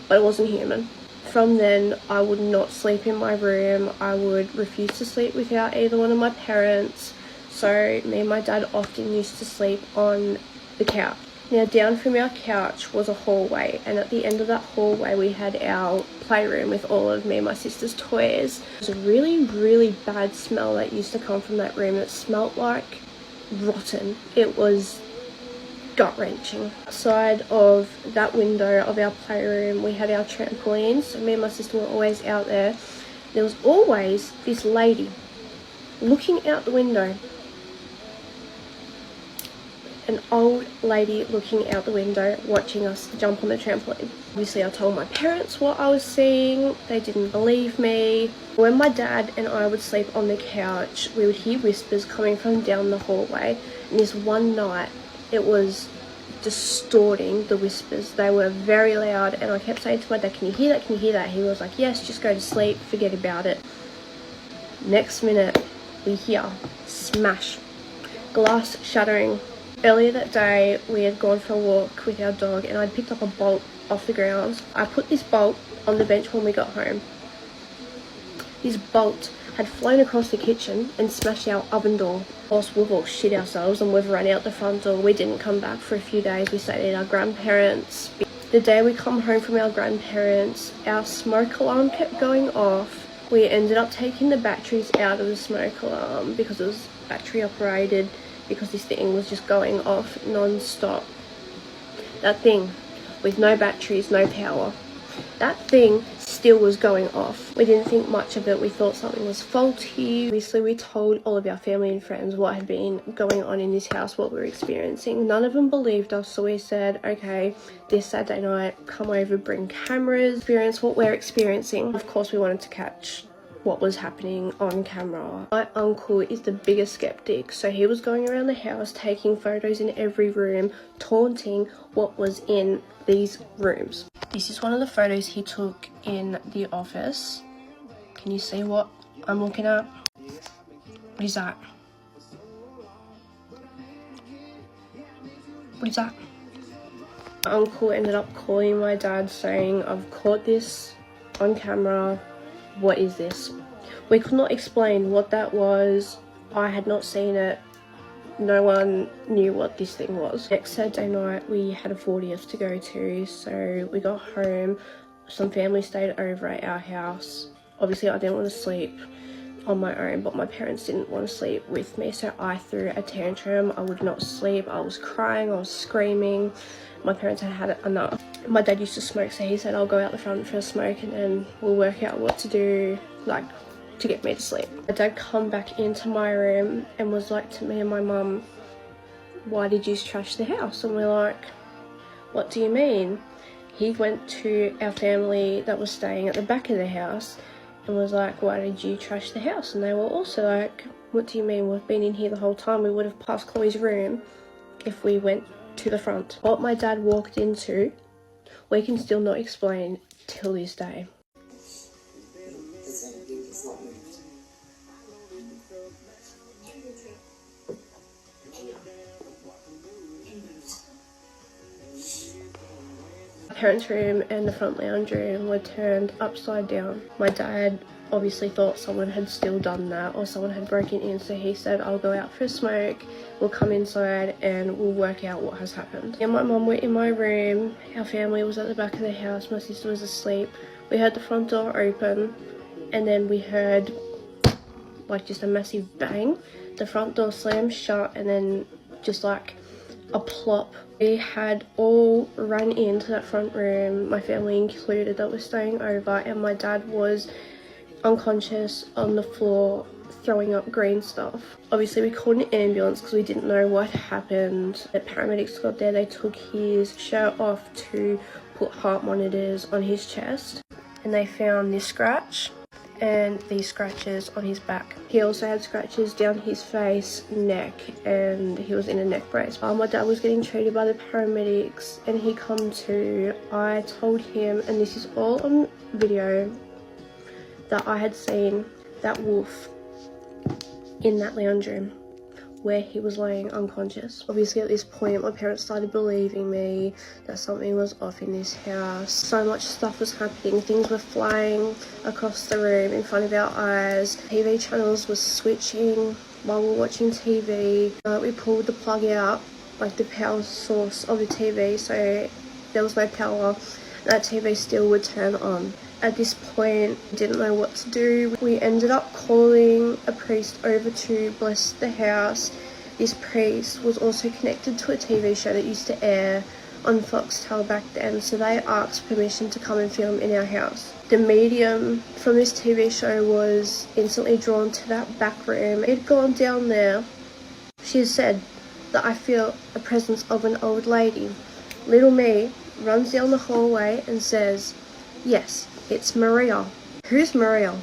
but it wasn't human. From then, I would not sleep in my room. I would refuse to sleep without either one of my parents. So me and my dad often used to sleep on the couch. Now down from our couch was a hallway, and at the end of that hallway we had our playroom with all of me and my sister's toys. There was a really bad smell that used to come from that room. It smelled like rotten. It was gut-wrenching. Outside of that window of our playroom we had our trampolines, so me and my sister were always out there. There was always this lady looking out the window. An old lady looking out the window watching us jump on the trampoline. Obviously I told my parents what I was seeing. They didn't believe me. When my dad and I would sleep on the couch, we would hear whispers coming from down the hallway, and this one night it was distorting the whispers. They were very loud, and I kept saying to my dad, can you hear that, can you hear that? He was like, yes, just go to sleep, forget about it. Next minute we hear smash, glass shattering. Earlier that day, we had gone for a walk with our dog, and I'd picked up a bolt off the ground. I put this bolt on the bench when we got home. This bolt had flown across the kitchen and smashed our oven door. Whilst we've all shit ourselves and we've run out the front door, we didn't come back for a few days. We stayed at our grandparents'. The day we come home from our grandparents', our smoke alarm kept going off. We ended up taking the batteries out of the smoke alarm because it was battery operated, because this thing was just going off non-stop. That thing with no batteries, no power, that thing still was going off. We didn't think much of it. We thought something was faulty. Obviously we told all of our family and friends what had been going on in this house, what we were experiencing. None of them believed us, so we said, okay, this Saturday night, come over, bring cameras, experience what we're experiencing. Of course we wanted to catch what was happening on camera. My uncle is the biggest skeptic, so he was going around the house taking photos in every room, taunting what was in these rooms. This is one of the photos he took in the office. Can you see what I'm looking at? What is that? What is that? My uncle ended up calling my dad saying, "I've caught this on camera. What is this?" We could not explain what that was. I had not seen it. No one knew what this thing was. Next Saturday night we had a 40th to go to, so we got home. Some family stayed over at our house. Obviously I didn't want to sleep on my own, but my parents didn't want to sleep with me, so I threw a tantrum. I would not sleep. I was crying, I was screaming. My parents had had enough. My dad used to smoke, so he said, "I'll go out the front for a smoke and then we'll work out what to do, like, to get me to sleep." My dad come back into my room and was like to me and my mum, "Why did you trash the house?" And we're like, "What do you mean?" He went to our family that was staying at the back of the house and was like, "Why did you trash the house?" And they were also like, "What do you mean? We've been in here the whole time. We would have passed Chloe's room if we went to the front." What my dad walked into, we can still not explain till this day. My parents' room and the front lounge room were turned upside down. My dad obviously thought someone had still done that or someone had broken in, so he said, "I'll go out for a smoke, we'll come inside and we'll work out what has happened." Me and my mum were in my room, our family was at the back of the house, my sister was asleep. We heard the front door open and then we heard like just a massive bang. The front door slammed shut and then just like a plop. We had all run into that front room, my family included, that was staying over, and my dad was unconscious on the floor throwing up green stuff. Obviously we called an ambulance because we didn't know what happened. The paramedics got there, they took his shirt off to put heart monitors on his chest and they found this scratch and these scratches on his back. He also had scratches down his face, neck, and he was in a neck brace. My dad was getting treated by the paramedics and he come to. I told him, and this is all on video, that I had seen that wolf in that lounge room where he was laying unconscious. Obviously at this point my parents started believing me that something was off in this house. So much stuff was happening, things were flying across the room in front of our eyes. TV channels were switching while we were watching TV. We pulled the plug out, like the power source of the TV, so there was no power. That TV still would turn on. At this point, we didn't know what to do. We ended up calling a priest over to bless the house. This priest was also connected to a TV show that used to air on Foxtel back then, so they asked permission to come and film in our house. The medium from this TV show was instantly drawn to that back room. He'd gone down there. She said that I feel a presence of an old lady. Little me runs down the hallway and says, "Yes, it's Maria." Who's Maria?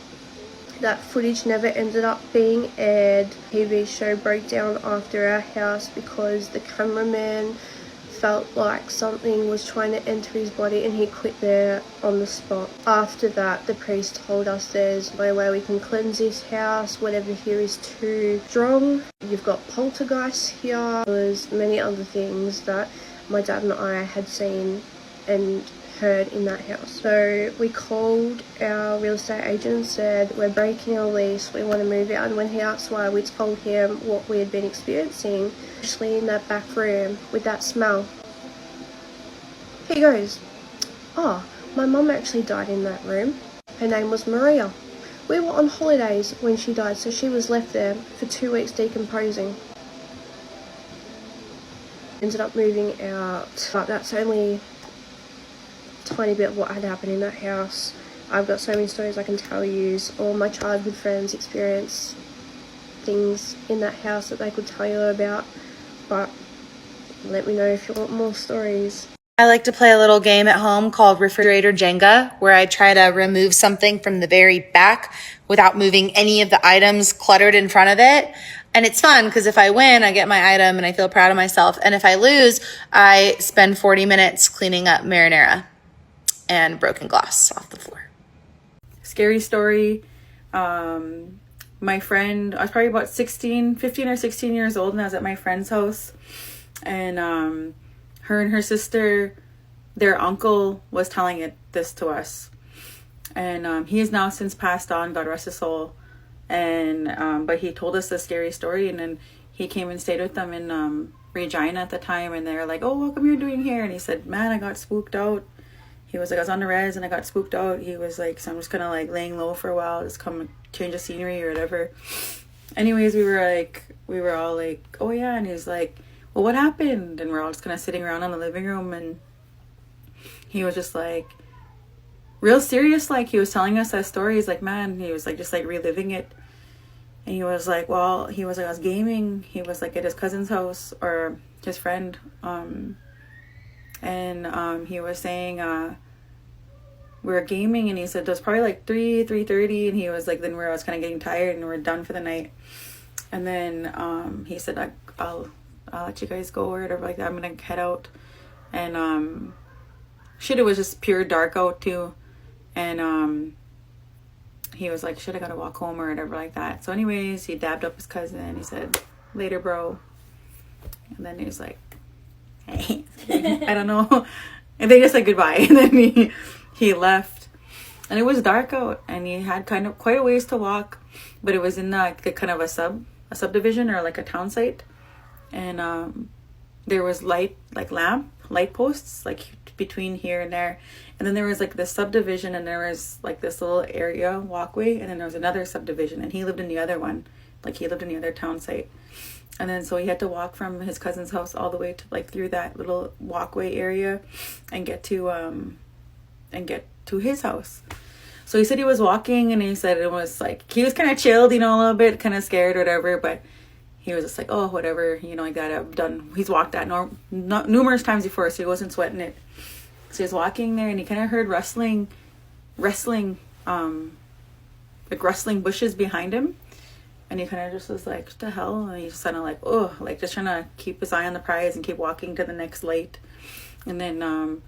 That footage never ended up being aired. TV show broke down after our house because the cameraman felt like something was trying to enter his body and he quit there on the spot. After that, the priest told us there's no way we can cleanse this house. Whatever here is too strong. You've got poltergeists here. There was many other things that my dad and I had seen and heard in that house. So we called our real estate agent and said, "We're breaking our lease, we want to move out." And when he asked why, we told him what we had been experiencing, especially in that back room with that smell. He goes, "Oh, my mum actually died in that room. Her name was Maria. We were on holidays when she died, so she was left there for 2 weeks decomposing." Ended up moving out, but that's only tiny bit of what had happened in that house. I've got so many stories I can tell you. All my childhood friends experienced things in that house that they could tell you about, but let me know if you want more stories. I like to play a little game at home called Refrigerator Jenga, where I try to remove something from the very back without moving any of the items cluttered in front of it. And it's fun because if I win, I get my item and I feel proud of myself. And if I lose, I spend 40 minutes cleaning up marinara and broken glass off the floor. Scary story. My friend, I was probably about 15 or 16 years old, and I was at my friend's house. And her and her sister, their uncle was telling this to us. And he is now since passed on, God rest his soul. And but he told us the scary story, and then he came and stayed with them in Regina at the time, and they were like, oh, what come you're doing here? And he said, man, I got spooked out. He was like, I was on the res and I got spooked out. He was like, so I'm just kind of like laying low for a while, just come change the scenery or whatever. Anyways, we were all like, oh yeah. And he was like, well, what happened? And we're all just kind of sitting around in the living room, and he was just like real serious, like he was telling us that story. He's like, man, he was like just like reliving it. And he was like, well, he was like, I was gaming. He was like at his cousin's house, or his friend, and he was saying we were gaming, and he said it was probably like 3:30, and he was like, then I was kind of getting tired and we're done for the night. And then he said, I'll let you guys go or whatever like that. I'm gonna head out. And shit, it was just pure dark out too. And he was like, shit, I gotta walk home or whatever like that. So anyways, he dabbed up his cousin. He said, later, bro. And then he was like, hey, I don't know. And they just said goodbye. And then he left. And it was dark out, and he had kind of quite a ways to walk, but it was in the kind of a subdivision or like a town site. And there was light posts like between here and there. And then there was like this subdivision, and there was like this little area walkway, and then there was another subdivision, and he lived in the other one. Like he lived in the other town site. And then so he had to walk from his cousin's house all the way to like through that little walkway area and get to his house. So he said he was walking, and he said it was like he was kind of chilled, you know, a little bit, kind of scared or whatever, but he was just like, oh, whatever, you know, like that. I've done, he's walked that numerous times before, so he wasn't sweating it. So he was walking there, and he kind of heard rustling bushes behind him. And he kind of just was like, what the hell? And he just kind of like, oh, like just trying to keep his eye on the prize and keep walking to the next light. And then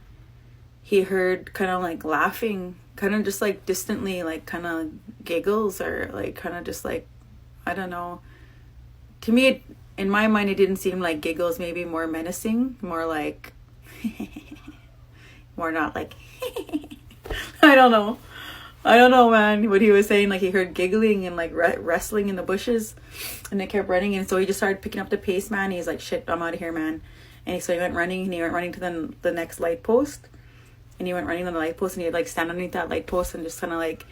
he heard kind of like laughing, kind of just like distantly, like kind of giggles, or like kind of just like, I don't know. To me, in my mind, it didn't seem like giggles, maybe more menacing, more like, more not like, I don't know, man, what he was saying. Like he heard giggling and like wrestling in the bushes, and they kept running. And so he just started picking up the pace, man. He's like, shit, I'm out of here, man. And so he went running, and he went running to the next light post. And he went running on the light post, and he'd like stand underneath that light post and just kind of like,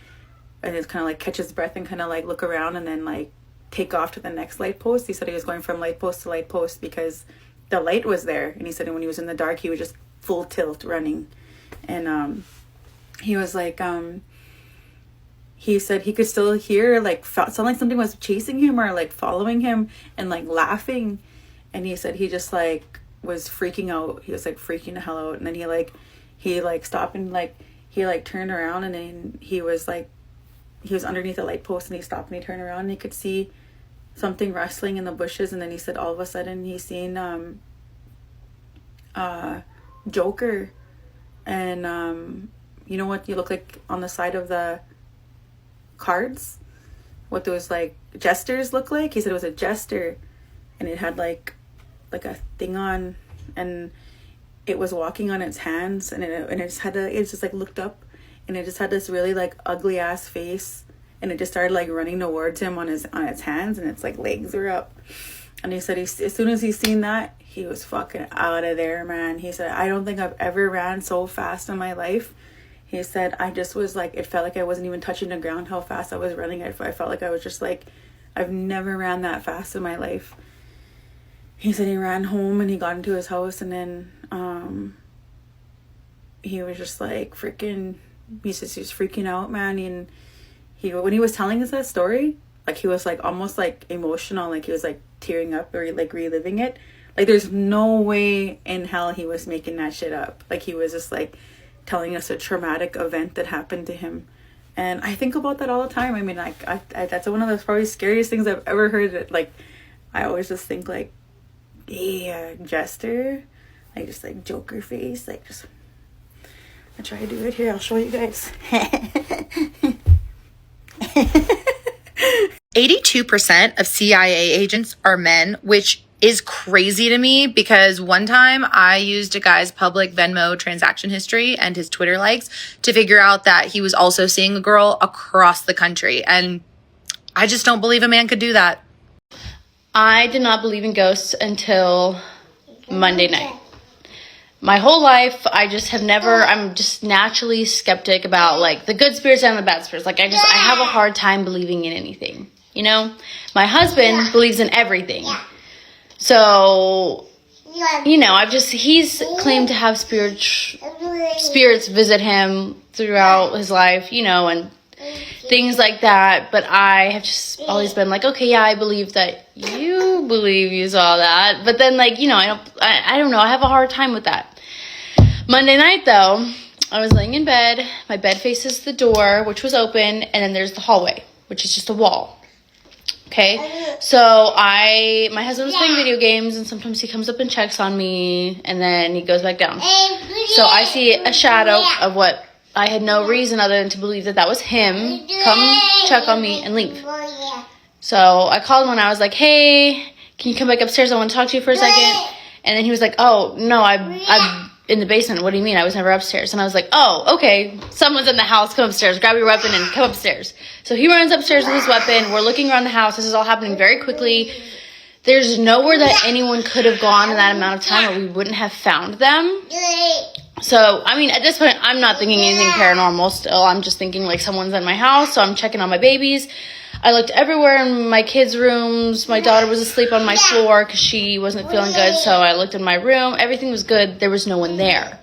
and just kind of like catch his breath and kind of like look around, and then like take off to the next light post. He said he was going from light post to light post because the light was there. And he said when he was in the dark, he was just full tilt running. And he was like, he said he could still hear like sound like something was chasing him or like following him and like laughing. And he said he just like was freaking out. He was like freaking the hell out. And then he stopped, and like he like turned around, and then he was underneath a light post, and he stopped, and he turned around, and he could see something rustling in the bushes. And then he said all of a sudden he seen Joker. And you know what you look like on the side of the cards, what those like jesters look like? He said it was a jester, and it had like a thing on, and it was walking on its hands, and it just like looked up, and it just had this really like ugly ass face, and it just started like running towards him on its hands, and its like legs were up. And he said as soon as he seen that, he was fucking out of there, man. He said, I don't think I've ever ran so fast in my life. He said, I just was like, it felt like I wasn't even touching the ground how fast I was running. I felt like I was just like, I've never ran that fast in my life. He said he ran home, and he got into his house, and then he was just like freaking, he says he was freaking out, man. And when he was telling us that story, like he was like almost like emotional, like he was like tearing up or like reliving it. Like, there's no way in hell he was making that shit up. Like, he was just like telling us a traumatic event that happened to him. And I think about that all the time. I mean, like, I that's one of the probably scariest things I've ever heard. Like, I always just think like, yeah, jester, like just like Joker face, like just. I try to do it here. I'll show you guys. 82% of CIA agents are men, which is crazy to me because one time I used a guy's public Venmo transaction history and his Twitter likes to figure out that he was also seeing a girl across the country. And I just don't believe a man could do that. I did not believe in ghosts until Monday night. My whole life, I just have never, I'm just naturally skeptic about like the good spirits and the bad spirits. Like I have a hard time believing in anything, you know? My husband believes in everything. So, you know, he's claimed to have spirits visit him throughout his life, you know, and things like that. But I have just always been like, okay, yeah, I believe that you believe you saw that. But then, like, you know, I don't know. I have a hard time with that. Monday night, though, I was laying in bed. My bed faces the door, which was open. And then there's the hallway, which is just a wall. Okay, so my husband was playing video games, and sometimes he comes up and checks on me, and then he goes back down. So I see a shadow of what I had no reason other than to believe that was him come check on me and leave. So I called him and I was like, hey, can you come back upstairs? I want to talk to you for a second. And then he was like, oh, no, I'm in the basement. What do you mean? I was never upstairs. And I was like, oh, okay. Someone's in the house. Come upstairs. Grab your weapon and come upstairs. So he runs upstairs with his weapon. We're looking around the house. This is all happening very quickly. There's nowhere that anyone could have gone in that amount of time or we wouldn't have found them. So, I mean, at this point, I'm not thinking anything paranormal still. I'm just thinking like someone's in my house. So I'm checking on my babies. I looked everywhere in my kids' rooms. My daughter was asleep on my floor because she wasn't feeling good. So I looked in my room. Everything was good. There was no one there.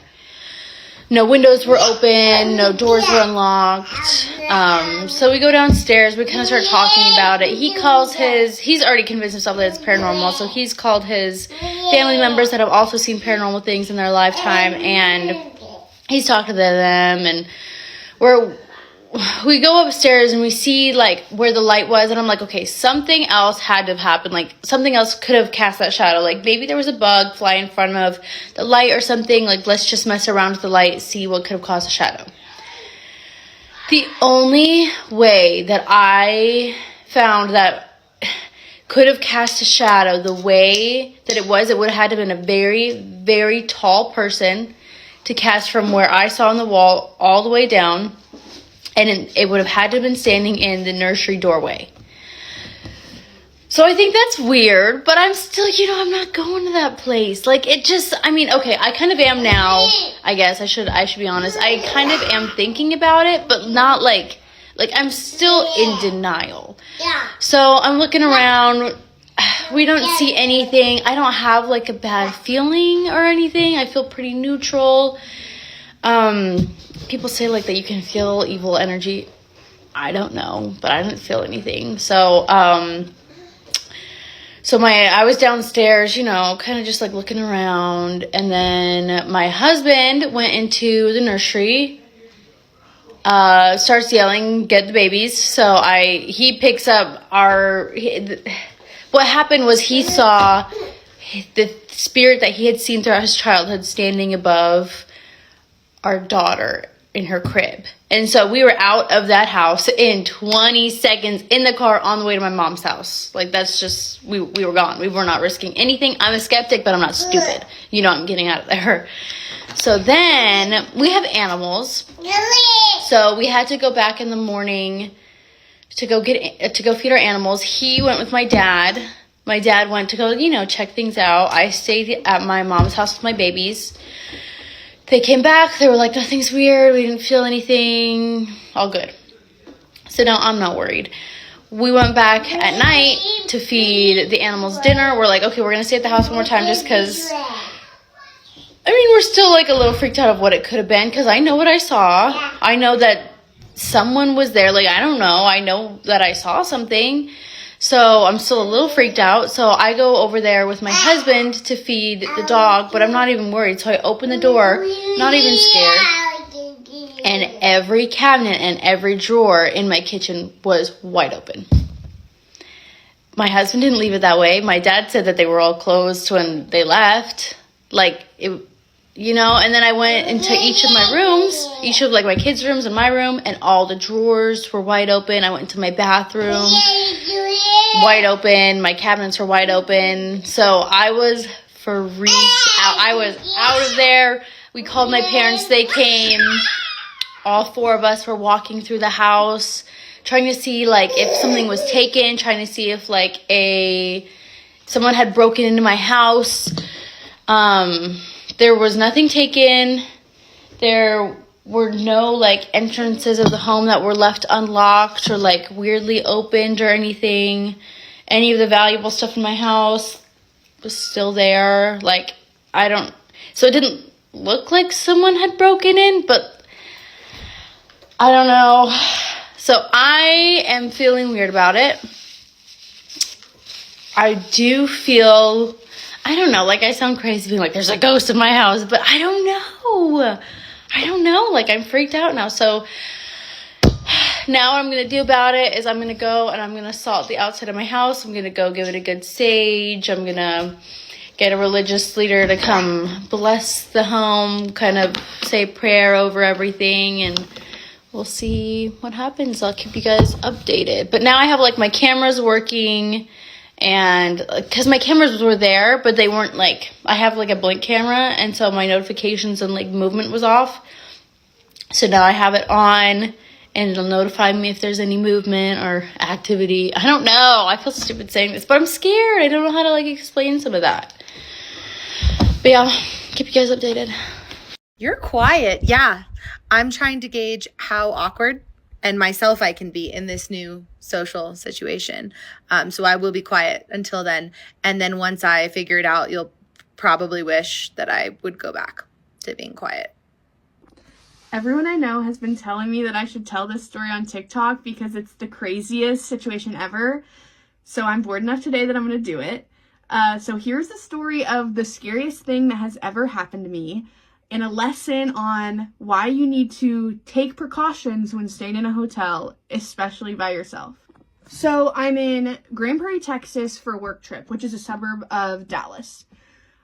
No windows were open. No doors were unlocked. So we go downstairs. We kind of start talking about it. He's already convinced himself that it's paranormal. So he's called his family members that have also seen paranormal things in their lifetime. And he's talked to them. And we go upstairs and we see like where the light was, and I'm like, okay, something else had to have happened. Like something else could have cast that shadow. Like maybe there was a bug fly in front of the light or something. Like let's just mess around with the light, see what could have caused a shadow. The only way that I found that could have cast a shadow the way that it would have had to have been a very, very tall person to cast from where I saw on the wall all the way down. And it would have had to have been standing in the nursery doorway. So I think that's weird, but I'm still, I'm not going to that place. Like, it just, okay, I kind of am now, I guess. I should be honest. I kind of am thinking about it, but not like I'm still in denial. Yeah. So I'm looking around. We don't see anything. I don't have, like, a bad feeling or anything. I feel pretty neutral. People say like that you can feel evil energy. I don't know, but I didn't feel anything. So, I was downstairs, kind of just like looking around, and then my husband went into the nursery, starts yelling, "Get the babies!" So he picks up what happened was he saw the spirit that he had seen throughout his childhood standing above our daughter in her crib. And so we were out of that house in 20 seconds in the car on the way to my mom's house. Like, that's just, we were gone. We were not risking anything. I'm a skeptic, but I'm not stupid. I'm getting out of there. So then we have animals. So we had to go back in the morning to go feed our animals. He went with my dad. My dad went to go, check things out. I stayed at my mom's house with my babies. They came back. They were like, nothing's weird. We didn't feel anything. All good. So now I'm not worried. We went back at night to feed the animals dinner. We're like, okay, we're going to stay at the house one more time just because, we're still like a little freaked out of what it could have been because I know what I saw. I know that someone was there. Like, I don't know. I know that I saw something. So I'm still a little freaked out. So I go over there with my husband to feed the dog, but I'm not even worried. So I open the door, not even scared. And every cabinet and every drawer in my kitchen was wide open. My husband didn't leave it that way. My dad said that they were all closed when they left. Like, it, you know, and then I went into each of my rooms, each of like my kids' rooms and my room, and all the drawers were wide open. I went into my bathroom, wide open. My cabinets were wide open. So I was freaked out. I was out of there. We called my parents. They came. All four of us were walking through the house, trying to see like if something was taken, trying to see if like someone had broken into my house. There was nothing taken. There were no like entrances of the home that were left unlocked or like weirdly opened or anything. Any of the valuable stuff in my house was still there. Like, so it didn't look like someone had broken in, but I don't know. So I am feeling weird about it. I do feel, I don't know, like I sound crazy being like, there's a ghost in my house, but I don't know. Like, I'm freaked out now. So now what I'm going to do about it is I'm going to go and I'm going to salt the outside of my house. I'm going to go give it a good sage. I'm going to get a religious leader to come bless the home, kind of say a prayer over everything, and we'll see what happens. I'll keep you guys updated. But now I have like my cameras working, and because my cameras were there, but they weren't like, I have like a blink camera, and so my notifications and like movement was off. So now I have it on, and it'll notify me if there's any movement or activity. I don't know. I feel stupid saying this, but I'm scared. I don't know how to like explain some of that. But yeah, keep you guys updated. You're quiet. Yeah. I'm trying to gauge how awkward and myself I can be in this new social situation. So I will be quiet until then. And then once I figure it out, you'll probably wish that I would go back to being quiet. Everyone I know has been telling me that I should tell this story on TikTok because it's the craziest situation ever. So I'm bored enough today that I'm going to do it. So here's the story of the scariest thing that has ever happened to me, and a lesson on why you need to take precautions when staying in a hotel, especially by yourself. So I'm in Grand Prairie, Texas for a work trip, which is a suburb of Dallas.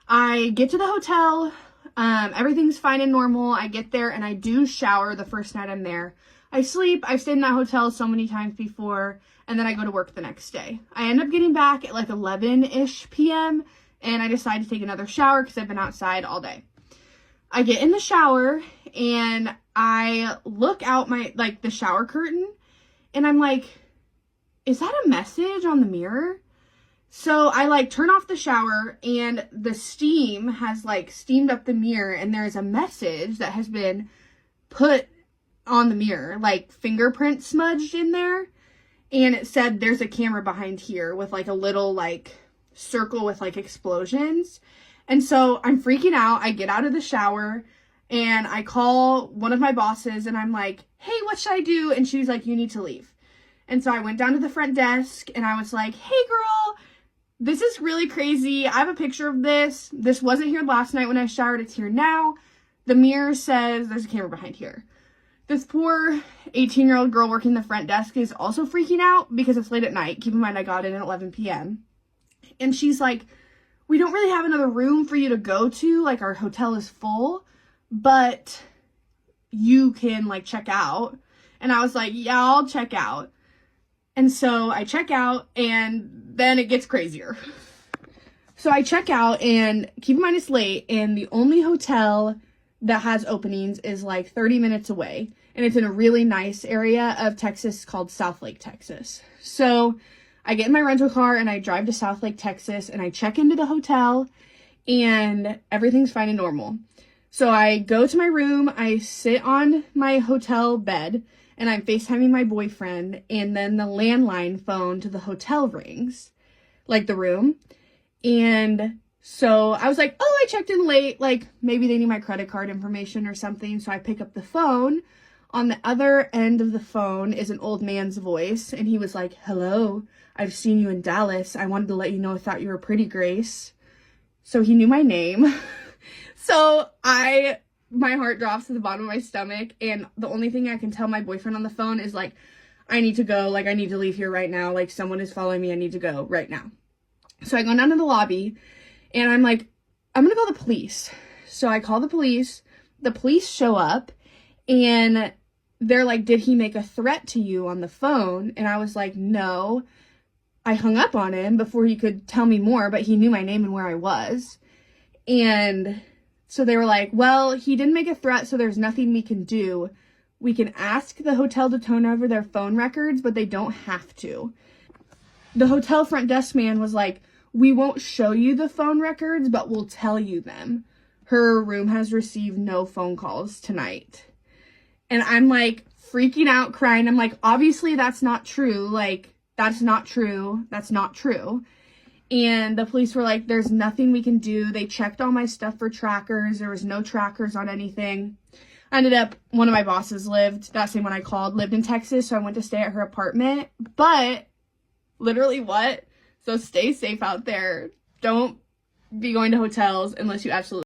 I get to the hotel, everything's fine and normal. I get there and I do shower the first night I'm there. I sleep. I've stayed in that hotel so many times before, and then I go to work the next day. I end up getting back at like 11-ish p.m. and I decide to take another shower because I've been outside all day. I get in the shower and I look out the shower curtain, and I'm like, is that a message on the mirror? So I turn off the shower, and the steam has steamed up the mirror, and there's a message that has been put on the mirror, fingerprint smudged in there. And it said, there's a camera behind here with a little circle with explosions. And so I'm freaking out. I get out of the shower and I call one of my bosses and I'm like, hey, what should I do? And she's like, you need to leave. And so I went down to the front desk and I was like, hey girl, this is really crazy. I have a picture of this. This wasn't here last night when I showered. It's here now. The mirror says there's a camera behind here. This poor 18-year-old girl working the front desk is also freaking out because it's late at night. Keep in mind, I got in at 11 p.m. And she's like, we don't really have another room for you to go to. Our hotel is full, but you can check out. And I was like, yeah, I'll check out. And so I check out, and then it gets crazier. So I check out, and keep in mind it's late, and the only hotel that has openings is 30 minutes away. And it's in a really nice area of Texas called South Lake, Texas. So I get in my rental car and I drive to South Lake, Texas, and I check into the hotel and everything's fine and normal. So I go to my room, I sit on my hotel bed, and I'm FaceTiming my boyfriend, and then the landline phone to the hotel rings, the room. And so I was like, oh, I checked in late, maybe they need my credit card information or something. So I pick up the phone On the other end of the phone is an old man's voice, and he was like, "Hello, I've seen you in Dallas. I wanted to let you know I thought you were pretty, Grace." So he knew my name. So my heart drops to the bottom of my stomach, and the only thing I can tell my boyfriend on the phone is like, I need to go, like, I need to leave here right now, like, someone is following me, I need to go right now. So I go down to the lobby, and I'm like, I'm gonna call the police. So I call the police show up, and they're like, "Did he make a threat to you on the phone?" And I was like, "No." I hung up on him before he could tell me more, but he knew my name and where I was. And so they were like, "Well, he didn't make a threat, so there's nothing we can do. We can ask the hotel to turn over their phone records, but they don't have to." The hotel front desk man was like, "We won't show you the phone records, but we'll tell you them. Her room has received no phone calls tonight." And I'm like freaking out, crying. I'm like, obviously that's not true. Like, that's not true. That's not true. And the police were like, "There's nothing we can do." They checked all my stuff for trackers. There was no trackers on anything. I ended up, one of my bosses that same one I called, lived in Texas, so I went to stay at her apartment. But literally what? So stay safe out there. Don't be going to hotels unless you absolutely